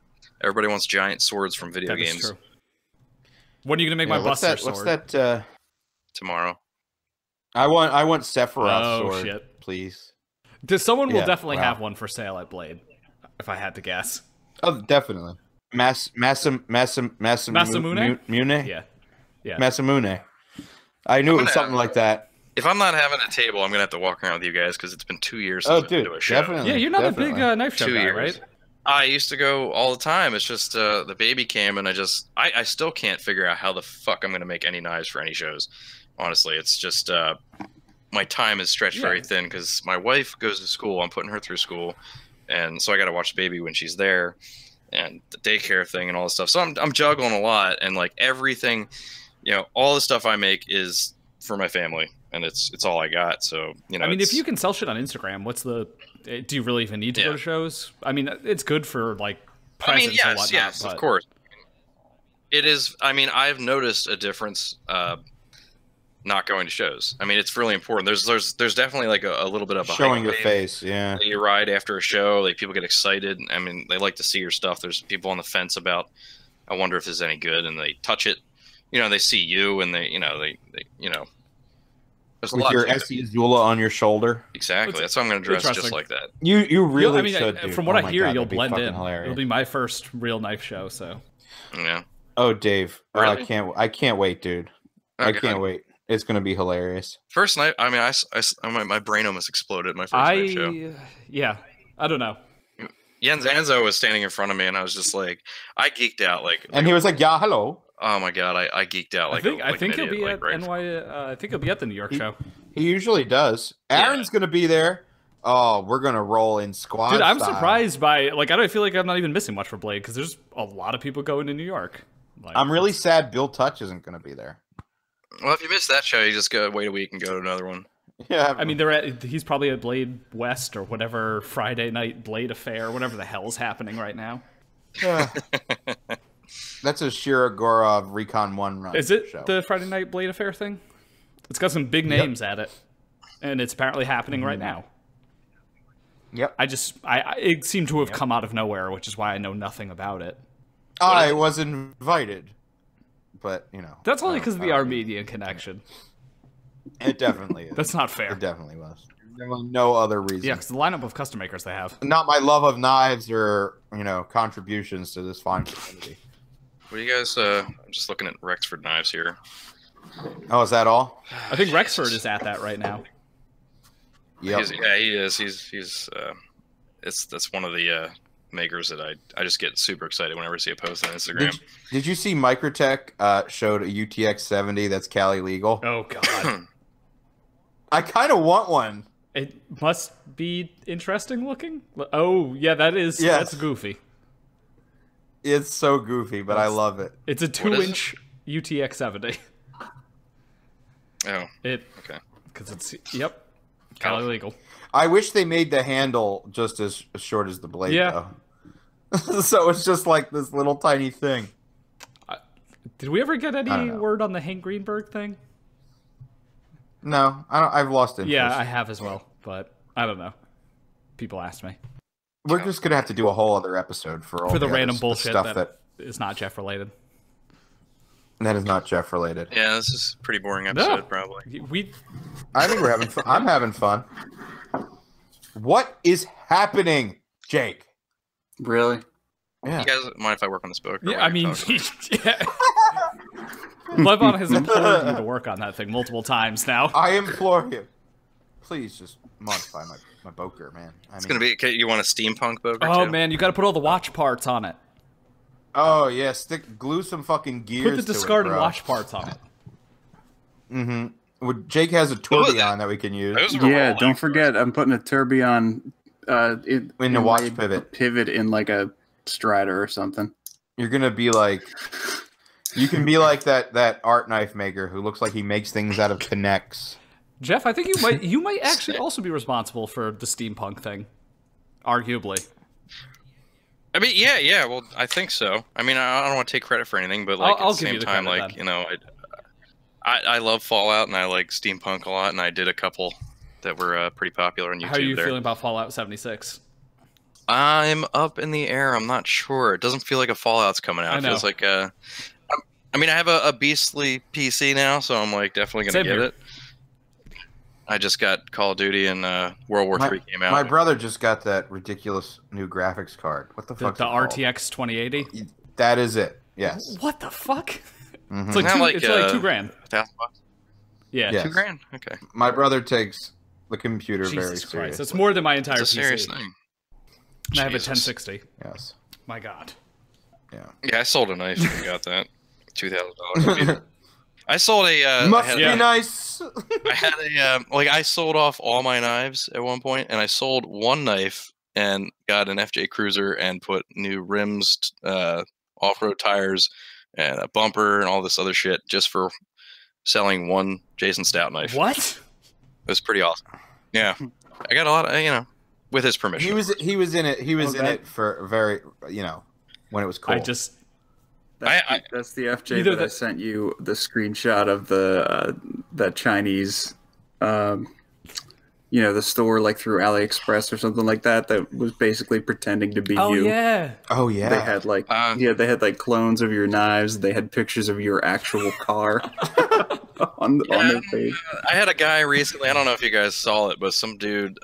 everybody wants giant swords from video games. True. When are you gonna make my Buster sword? What's that? Tomorrow. I want Sephiroth's sword, shit. please. Someone will definitely have one for sale at Blade, if I had to guess. Oh, definitely. Masamune? Yeah. Masamune. I knew it was something like that. If I'm not having a table, I'm gonna have to walk around with you guys because it's been 2 years since I've been to a show. Definitely. Yeah, you're not a big knife show guy, right? I used to go all the time. It's just the baby cam, and I still can't figure out how the fuck I'm gonna make any knives for any shows. Honestly, it's just my time is stretched very thin because my wife goes to school. I'm putting her through school, and so I got to watch the baby when she's there, and the daycare thing and all this stuff. So I'm juggling a lot, and like everything, all the stuff I make is for my family, and it's all I got. So I mean, if you can sell shit on Instagram, do you really even need to go to shows? I mean, it's good for like presence and whatnot. Yes, of course. It is. I mean, I've noticed a difference. Not going to shows. I mean, it's really important. There's definitely like a little bit of a showing your face. Yeah, you ride after a show. Like people get excited. I mean, they like to see your stuff. There's people on the fence about. I wonder if this is any good, and they touch it. They see you, and they There's with your SE Zula on your shoulder. Exactly. That's why I'm going to dress just like that. You really should. Dude. From what I hear, you'll blend in. Hilarious. It'll be my first real knife show. So. Yeah. Oh, Dave, really? I can't wait, dude. Okay. I can't wait. It's going to be hilarious. First night, I mean, my brain almost exploded my first night show. Yeah, I don't know. Jens Anzo was standing in front of me, and I was just like, I geeked out. And he was like, yeah, hello. Oh my god, I geeked out. I think he'll be at I think he'll be at the New York show. He usually does. Aaron's going to be there. Oh, we're going to roll in squad Dude, I'm style. surprised by, I don't feel like I'm not even missing much for Blade, because there's a lot of people going to New York. I'm really sad Bill Touch isn't going to be there. Well, if you missed that show, you just go wait a week and go to another one. Yeah, I mean, he's probably at Blade West or whatever Friday night Blade affair, whatever the hell is happening right now. That's a Shirogorov Recon 1 run. Is it show. the Friday night Blade affair thing? It's got some big names at it, and it's apparently happening right now. Yep. It seemed to have come out of nowhere, which is why I know nothing about it. I was invited. But, That's only because of the Armenian connection. It definitely is. That's not fair. It definitely was. There was no other reason. Yeah, because the lineup of custom makers they have. Not my love of knives or, contributions to this fine community. What do you guys, I'm just looking at Rexford Knives here. Oh, is that all? I think Rexford is at that right now. Yep. He is. He's that's one of the makers that I just get super excited whenever I see a post on Instagram. Did you see Microtech showed a UTX 70 that's Cali legal? Oh god. I kind of want one. It must be interesting looking. Oh yeah, that is. Yes. That's goofy. It's so goofy, but I love it. It's a 2-inch UTX 70. Oh. Okay. Because it's Cali legal. I wish they made the handle just as short as the blade, though. So it's just like this little tiny thing. Did we ever get any word on the Hank Greenberg thing? No, I've lost interest. Yeah, I have as well, but I don't know. People asked me. We're just gonna have to do a whole other episode for all the random bullshit stuff that is not Geoff related. That is not Geoff related. Yeah, this is a pretty boring episode, probably. I think we're having fun. I'm having fun. What is happening, Jake? Really? Yeah. You guys mind if I work on this book? Yeah, I mean, Levon has implored you to work on that thing multiple times now. I implore you. Please just modify my BOKER, man. It's gonna be. You want a steampunk BOKER? Oh too? man, you got to put all the watch parts on it. Oh yeah, glue some fucking gears. Put the discarded watch parts on it. Mm-hmm. Well, Jake has a tourbillon that we can use. Yeah, don't forget, I'm putting a tourbillon in the watch pivot in like a Strider or something. You're gonna be like, you can be like that art knife maker who looks like he makes things out of connects. Jeff, I think you might actually also be responsible for the steampunk thing, arguably. I mean, yeah. Well, I think so. I mean, I don't want to take credit for anything, but like I'll at the give you same the time, credit, like then. you know, I love Fallout and I like steampunk a lot, and I did a couple that were pretty popular on YouTube. How are you feeling about Fallout 76? I'm up in the air. I'm not sure. It doesn't feel like a Fallout's coming out. It feels like I mean, I have a beastly PC now, so I'm like definitely gonna get it. I just got Call of Duty and World War III came out. My brother just got that ridiculous new graphics card. What the fuck? The RTX 2080. That is it. Yes. What the fuck? Mm-hmm. It's like it's like $2 grand. $1,000. Yeah, yes. $2 grand. Okay. My brother takes the computer very Jesus Christ, seriously. that's more than my entire It's a PC. serious thing. And I have a 1060. Yes. My God. Yeah. Yeah, I sold a knife and got that. $2,000. I sold a. Must be nice. I had a I sold off all my knives at one point, and I sold one knife and got an FJ Cruiser and put new rims, off-road tires, and a bumper and all this other shit just for selling one Jason Stout knife. What? It was pretty awesome. Yeah, I got a lot of with his permission. He was in it. He was in it for very when it was cool. That's the FJ that I sent you the screenshot of that Chinese, the store like through AliExpress or something like that was basically pretending to be you. Oh yeah. They had they had clones of your knives. They had pictures of your actual car on their page. I had a guy recently. I don't know if you guys saw it, but some dude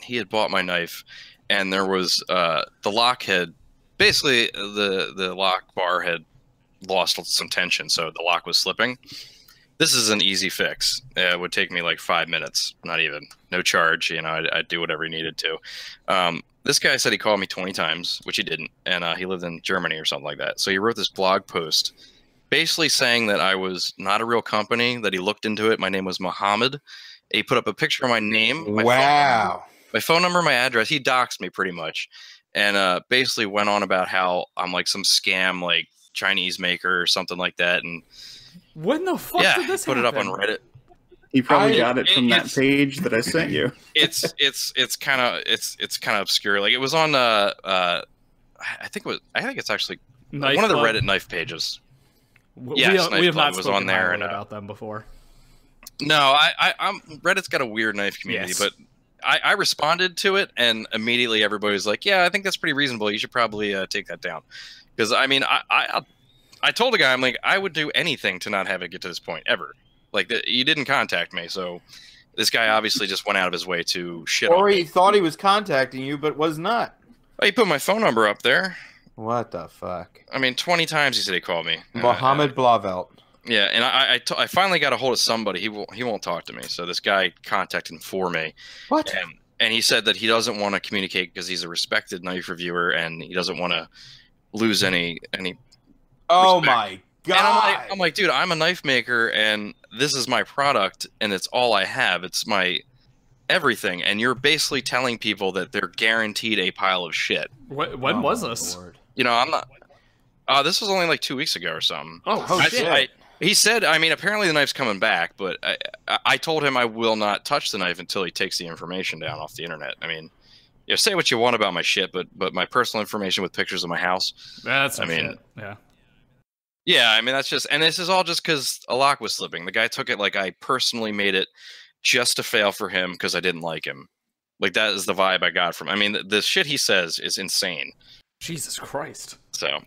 he had bought my knife, and there was the lock had basically the lock bar had lost some tension, so the lock was slipping. This is an easy fix. It would take me like 5 minutes, not even, no charge. I'd do whatever he needed to. This guy said he called me 20 times, which he didn't, and he lived in Germany or something like that. So he wrote this blog post basically saying that I was not a real company, that he looked into it. My name was Mohammed. He put up a picture of my name, my phone number, my address. He doxed me pretty much, and basically went on about how I'm like some scam, like Chinese maker or something like that. And when the fuck did this put happen? it up on Reddit. He probably got it from that page that I sent you. It's kind of obscure. Like it was on I think it's actually one of the Reddit knife pages. We have not was on there about them before. No, I'm Reddit's got a weird knife community, but I responded to it, and immediately everybody was like, "Yeah, I think that's pretty reasonable. You should probably take that down." Because I mean, I told the guy, I'm like, I would do anything to not have it get to this point ever. Like you didn't contact me, so this guy obviously just went out of his way to shit on me. Or he thought he was contacting you, but was not. Oh, he put my phone number up there. What the fuck? I mean, 20 times he said he called me. Mohammed Blauvelt. Yeah, and I finally got a hold of somebody. He won't talk to me, so this guy contacted him for me. What? And he said that he doesn't want to communicate because he's a respected knife reviewer, and he doesn't want to lose any. Oh respect. My God! And I'm like, dude, I'm a knife maker, and this is my product, and it's all I have. It's my everything, and you're basically telling people that they're guaranteed a pile of shit. When was this? Lord. I'm not. This was only like 2 weeks ago or something. Oh shit! He said, I mean, apparently the knife's coming back, but I told him I will not touch the knife until he takes the information down off the internet. I mean, say what you want about my shit, but my personal information with pictures of my house. That's shit. Yeah. Yeah, I mean, that's just, and this is all just because a lock was slipping. The guy took it like I personally made it just to fail for him because I didn't like him. Like, that is the vibe I got from, I mean, the shit he says is insane. Jesus Christ. So,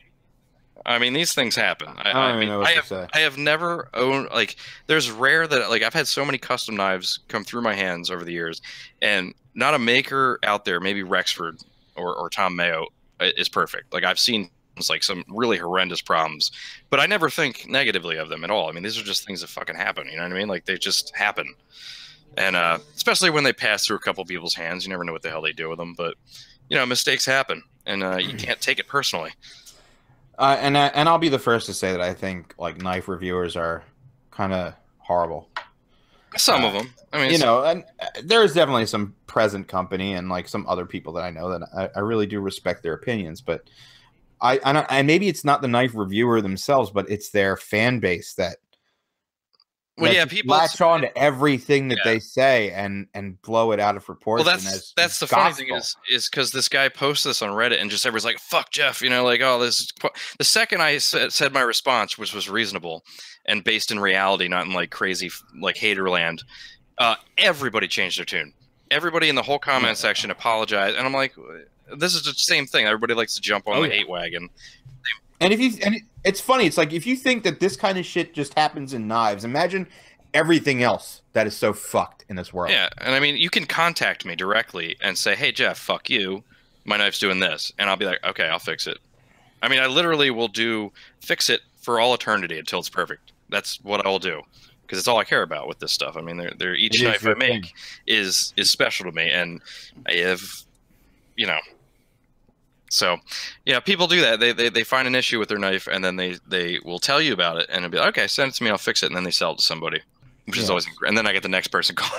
I mean, these things happen. I have never owned, like, there's rare that, like, I've had so many custom knives come through my hands over the years, and not a maker out there, maybe Rexford or Tom Mayo, is perfect. Like, I've seen like some really horrendous problems, but I never think negatively of them at all. I mean, these are just things that fucking happen. You know what I mean? Like, they just happen. And especially when they pass through a couple people's hands, you never know what the hell they do with them. But, you know, mistakes happen, and you can't take it personally. And I'll be the first to say that I think like knife reviewers are kind of horrible. Some of them, I mean, you know, and there's definitely some present company and like some other people that I know that I really do respect their opinions, but and maybe it's not the knife reviewer themselves, but it's their fan base that. Well, yeah, people latch on to everything that they say and blow it out of proportion. Well, that's the funny thing is because this guy posted this on Reddit and just everyone's like, "Fuck Geoff," you know, like, "Oh, this is." The second I said my response, which was reasonable and based in reality, not in like crazy like hater land, everybody changed their tune. Everybody in the whole comment section apologized, and I'm like, "This is the same thing." Everybody likes to jump on the hate wagon. And it's funny. It's like if you think that this kind of shit just happens in knives, imagine everything else that is so fucked in this world. Yeah, and I mean, you can contact me directly and say, "Hey, Geoff, fuck you. My knife's doing this," and I'll be like, "Okay, I'll fix it." I mean, I literally will fix it for all eternity until it's perfect. That's what I will do because it's all I care about with this stuff. I mean, each knife I make is special to me, and I have, you know. So, yeah, people do that. They find an issue with their knife, and then they will tell you about it, and it'll be like, "Okay, send it to me, I'll fix it," and then they sell it to somebody, which is always. And then I get the next person call.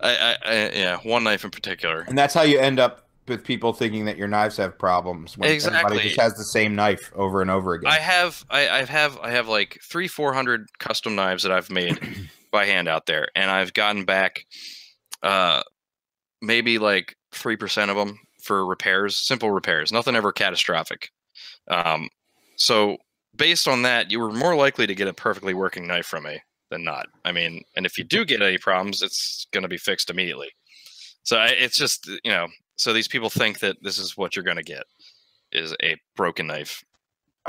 Yeah, one knife in particular. And that's how you end up with people thinking that your knives have problems when everybody just has the same knife over and over again. I have like 300-400 custom knives that I've made by hand out there, and I've gotten back maybe like 3% of them. For repairs, simple repairs, nothing ever catastrophic. So based on that, you were more likely to get a perfectly working knife from me than not. I mean, and if you do get any problems, it's going to be fixed immediately. So it's just, you know, so these people think that this is what you're going to get is a broken knife.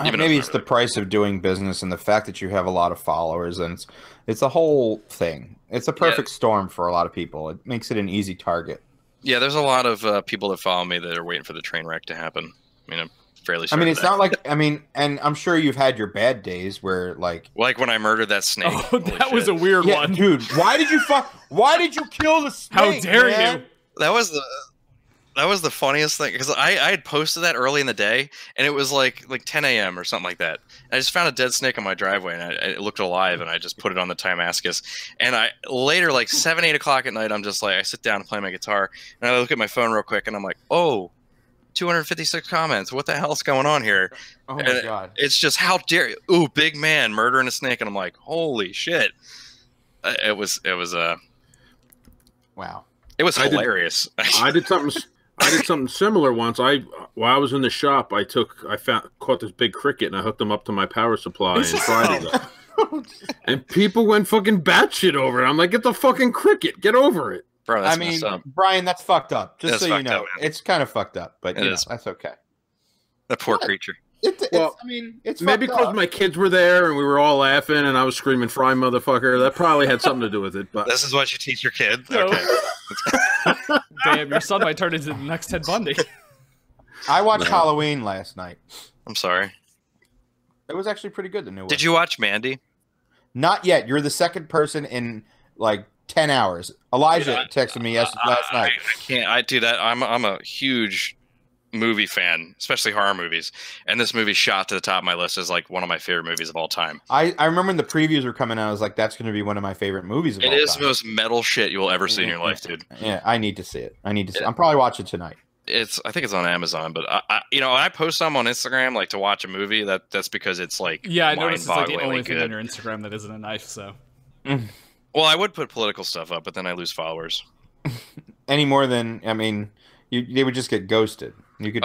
Maybe it's the price of doing business and the fact that you have a lot of followers, and it's a whole thing. It's a perfect storm for a lot of people. It makes it an easy target. Yeah, there's a lot of people that follow me that are waiting for the train wreck to happen. I mean, I'm fairly sure. I mean, it's not like, I mean, and I'm sure you've had your bad days where like when I murdered that snake. Oh, that was a weird one. Dude, why did you kill the snake? How dare you? That was the funniest thing because I had posted that early in the day and it was like 10 a.m. or something like that. I just found a dead snake on my driveway and it looked alive and I just put it on the Timascus. And I later, like 7, 8 o'clock at night, I'm just like, I sit down and play my guitar and I look at my phone real quick and I'm like, oh, 256 comments. What the hell's going on here? Oh my God. It's just, how dare you? Ooh, big man murdering a snake. And I'm like, holy shit. It was wow. It was hilarious. I did something similar once. While I was in the shop, caught this big cricket and I hooked them up to my power supply and fried it up. And people went fucking batshit over it. I'm like, get the fucking cricket, get over it. Bro, that's messed up. Brian, that's fucked up. Just so you know, it's kind of fucked up, but that's okay. The poor creature. It's maybe because my kids were there and we were all laughing and I was screaming "Fry motherfucker." That probably had something to do with it. But this is what you teach your kids. Okay. Damn, your son might turn into the next Ted Bundy. I watched Halloween last night. I'm sorry. It was actually pretty good. The new one. Did you watch Mandy? Not yet. You're the second person in like 10 hours. Elijah texted me last night. I can't. I do that. I'm a huge movie fan, especially horror movies, and this movie shot to the top of my list as like one of my favorite movies of all time. I remember when the previews were coming out, I was like, that's going to be one of my favorite movies of all time. It is the most metal shit you will ever see in your life, dude. Yeah, I need to see it. I'm probably watching it tonight. I think it's on Amazon, but when I post some on Instagram like to watch a movie, that's because it's like I noticed it's like the only thing on your Instagram that isn't a knife. So well, I would put political stuff up, but then I lose followers. Any more than, I mean, they would just get ghosted. You could.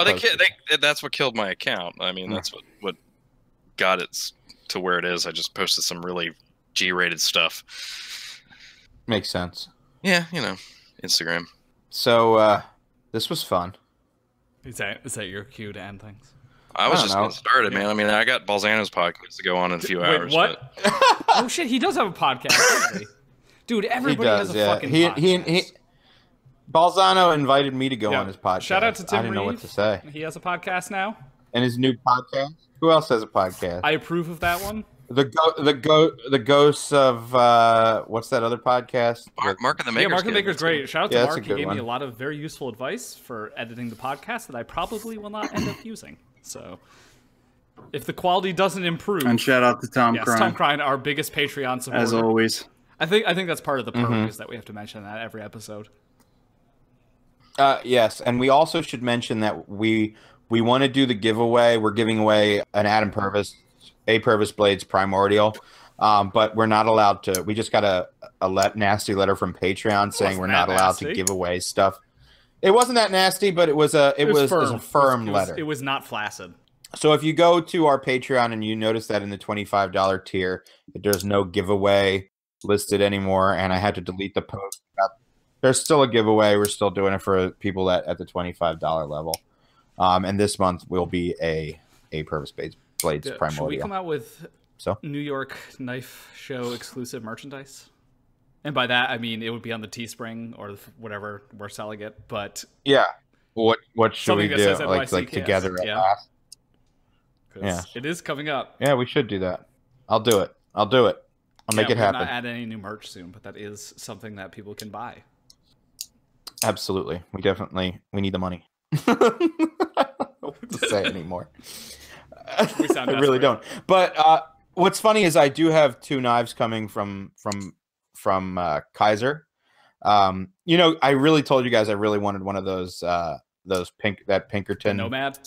That's what killed my account. I mean, that's what got it to where it is. I just posted some really G-rated stuff. Makes sense. Yeah, Instagram. So this was fun. Is that your cue to end things? I was just getting started, man. I mean, I got Balzano's podcast to go on in a few hours. What? Oh shit, he does have a podcast, doesn't he? Dude, everybody has a fucking podcast. Balzano invited me to go on his podcast. Shout out to Tim I didn't know what to say. He has a podcast now. And his new podcast. Who else has a podcast? I approve of that one. The ghosts of what's that other podcast? Mark and the Maker's. Yeah, Mark and the Maker's great. Shout out to Mark. He gave me a lot of very useful advice for editing the podcast that I probably will not end up using. So, if the quality doesn't improve, and shout out to Tom Crine. Tom Crine, our biggest Patreon supporter, as always. I think that's part of the perk is that we have to mention that every episode. Yes, and we also should mention that we want to do the giveaway. We're giving away an Adam Purvis, A Purvis Blades Primordial, but we're not allowed to. We just got a nasty letter from Patreon saying we're not allowed to give away stuff. It wasn't that nasty, but it was a firm letter. It was not flaccid. So if you go to our Patreon and you notice that in the $25 tier, there's no giveaway listed anymore, and I had to delete the post. There's still a giveaway. We're still doing it for people that at the $25 level. And this month will be a Purvis Blades Primordial. Should we come out with New York Knife Show exclusive merchandise? And by that, I mean it would be on the Teespring or whatever we're selling it. But yeah, what should we do? Like together at last? Yeah, it is coming up. Yeah, we should do that. I'll do it. I'll make it happen. We're not add any new merch soon, but that is something that people can buy. Absolutely. We need the money. I don't know what to say anymore. I really don't. But what's funny is I do have 2 knives coming from Kaiser. I really told you guys I really wanted one of those Pinkerton Nomad.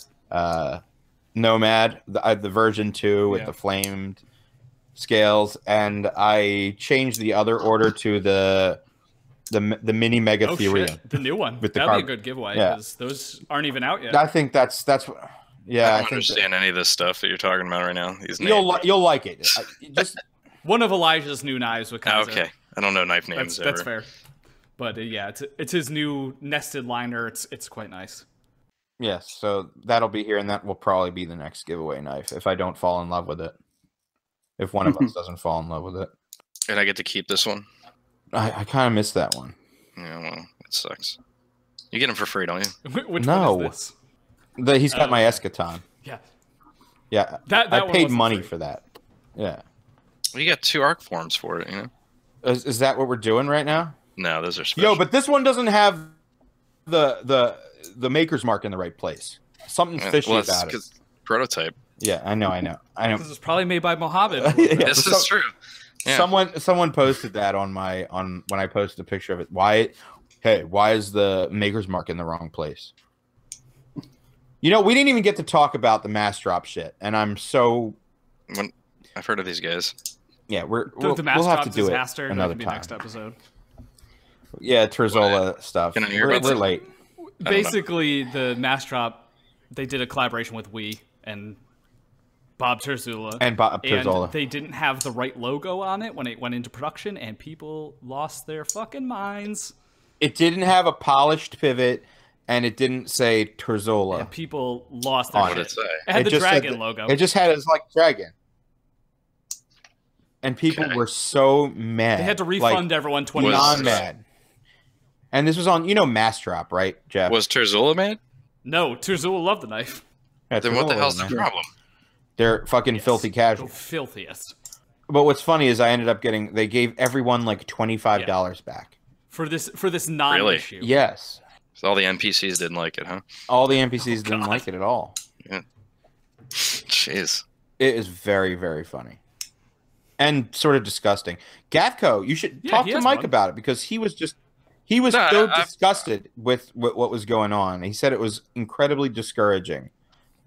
Nomad, the version 2 with the flamed scales, and I changed the other order to the mini mega Therium. The new one. That'd be a good giveaway because those aren't even out yet. I think that's what. Yeah, I don't understand any of this stuff that you're talking about right now. These names. You'll like it. Just one of Elijah's new knives with Kaiser. Okay, I don't know knife names. That's fair. But it's his new nested liner. It's quite nice. Yes, so that'll be here, and that will probably be the next giveaway knife if I don't fall in love with it. If one of us doesn't fall in love with it. And I get to keep this one? I kind of miss that one. Yeah, well, it sucks. You get them for free, don't you? Which one is this? He's got my Eschaton. Yeah. Yeah, I paid money for that. Yeah. Well, you got 2 arc forms for it, you know? Is that what we're doing right now? No, those are special. Yo, but this one doesn't have the maker's mark in the right place. Something's fishy about it. Prototype. Yeah, I know. This is probably made by Mohammed. This is true. Yeah. Someone posted that on when I posted a picture of it. Why is the maker's mark in the wrong place? We didn't even get to talk about the mass drop shit, and I'm so. I've heard of these guys. Yeah, we'll have to do it another time. Next episode. Yeah, Terzola stuff. We're late. Basically, the mass drop, they did a collaboration with Wii and Bob Terzola. And they didn't have the right logo on it when it went into production, and people lost their fucking minds. It didn't have a polished pivot, and it didn't say Terzola. And people lost their shit. It had the dragon logo. It just had his dragon. And people were so mad. They had to refund everyone $20. Non-mad. And this was on, mass drop, right, Jeff? Was Terzola mad? No, Terzola loved the knife. Yeah, then what the hell's the problem? They're fucking filthy casual. The filthiest. But what's funny is I ended up they gave everyone $25 back. For this non-issue. Really? Yes. So all the NPCs didn't like it, huh? All the NPCs didn't like it at all. Yeah. Jeez. It is very, very funny. And sort of disgusting. Gavko, you should talk to Mike about it because he was so disgusted with what was going on. He said it was incredibly discouraging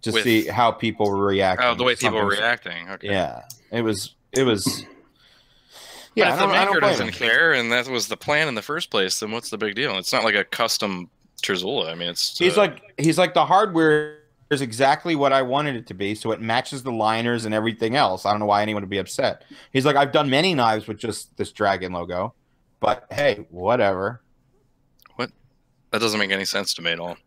to see how people were reacting. Oh, the way people were reacting. Okay. Yeah, it was. Yeah, if the maker doesn't care, and that was the plan in the first place, then what's the big deal? It's not like a custom Terzola. I mean, it's. He's like the hardware is exactly what I wanted it to be, so it matches the liners and everything else. I don't know why anyone would be upset. He's like, I've done many knives with just this dragon logo, but hey, whatever. What? That doesn't make any sense to me at all.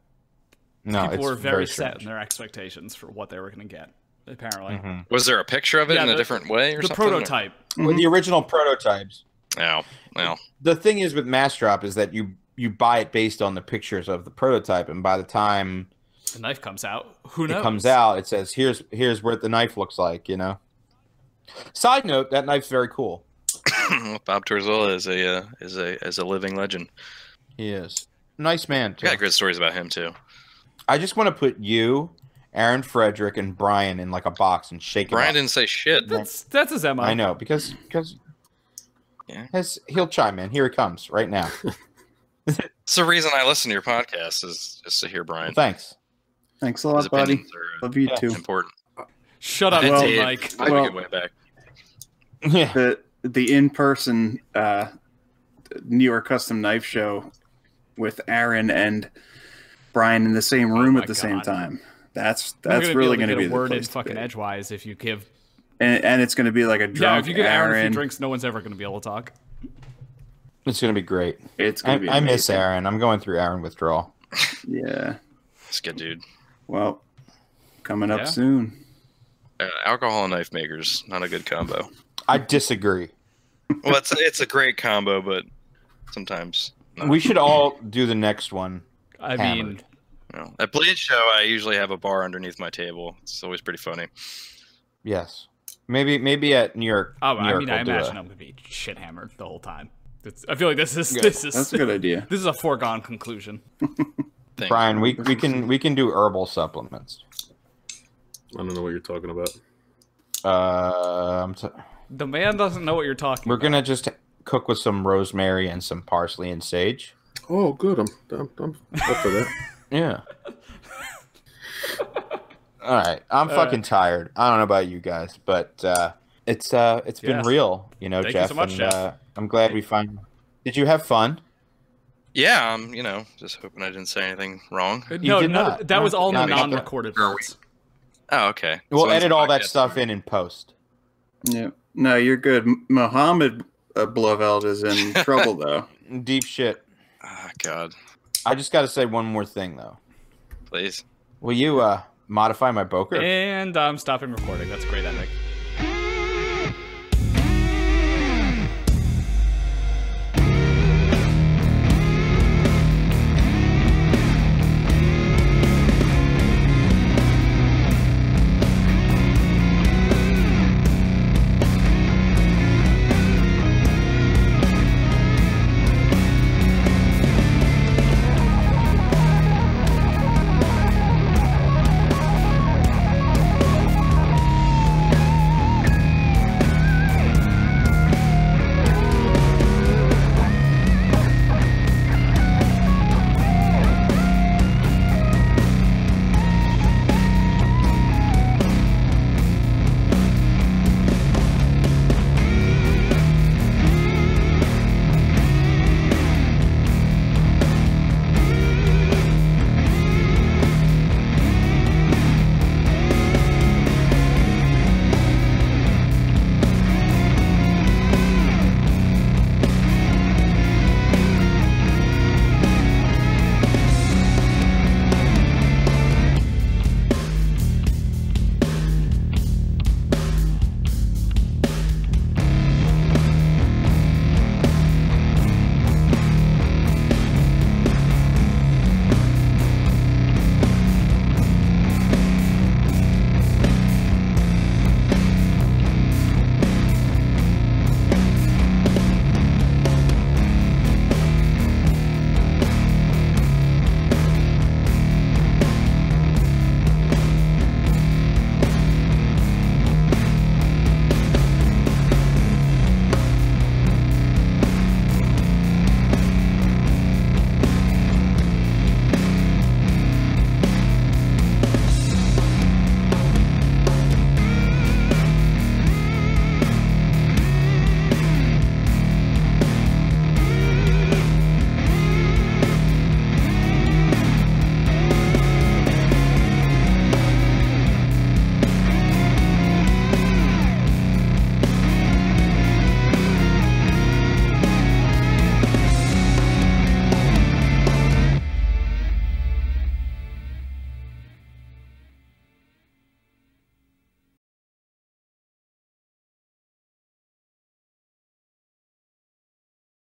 No, People were very set strange. in their expectations for what they were going to get. Apparently, Was there a picture of it in a different way or the something? prototype? Well, the original prototypes. Oh, well. The thing is with Mass Drop is that you buy it based on the pictures of the prototype, and by the time the knife comes out, who knows? It comes out, it says here's what the knife looks like. You know. Side note: that knife's very cool. Bob Torzola is a living legend. He is nice man. Too. I got good stories about him too. I just want to put you, Aaron Frederick, and Brian in like a box and shake. Brian didn't say shit. That's his MO. I know because he'll chime in. Here he comes right now. It's the reason I listen to your podcast is just to hear Brian. Well, thanks. Thanks a lot, buddy. Love you too. Important. Shut up, Mike. I think a way back. Yeah. The in-person New York Custom Knife Show with Aaron and Brian in the same room at the same time. That's really going to be the word in place fucking edgewise if you give. And it's going to be like a drunk if you give Aaron a few drinks, no one's ever going to be able to talk. It's going to be great. It's going to be I miss Aaron. I'm going through Aaron withdrawal. Yeah. It's good, dude. Well, coming up soon. Alcohol and knife makers, not a good combo. I disagree. Well, it's a great combo, but sometimes not. We should all do the next one. I mean, at Blade Show, I usually have a bar underneath my table. It's always pretty funny. Yes, maybe at New York. Oh, New York I mean, I imagine I'm gonna be shit hammered the whole time. I feel like this is that's a good idea. This is a foregone conclusion. Brian, we can do herbal supplements. I don't know what you're talking about. The man doesn't know what you're talking We're about. gonna just cook with some rosemary and some parsley and sage. Oh, good. I'm up for that. Yeah. All right. I'm fucking tired. I don't know about you guys, but it's been real, you know, Thank Jeff. you so much, Jeff. I'm glad we finally. Did you have fun? Yeah, just hoping I didn't say anything wrong. No, not. that was all in the No, non-recorded parts. Oh, okay. We'll So edit all that podcast. stuff in post. Yeah. No, you're good. Mohammed Blauvelt is in trouble, though. Deep shit. Oh, God. I just got to say one more thing, though. Please. Will you modify my BOKER? And I'm stopping recording. That's great, Epic.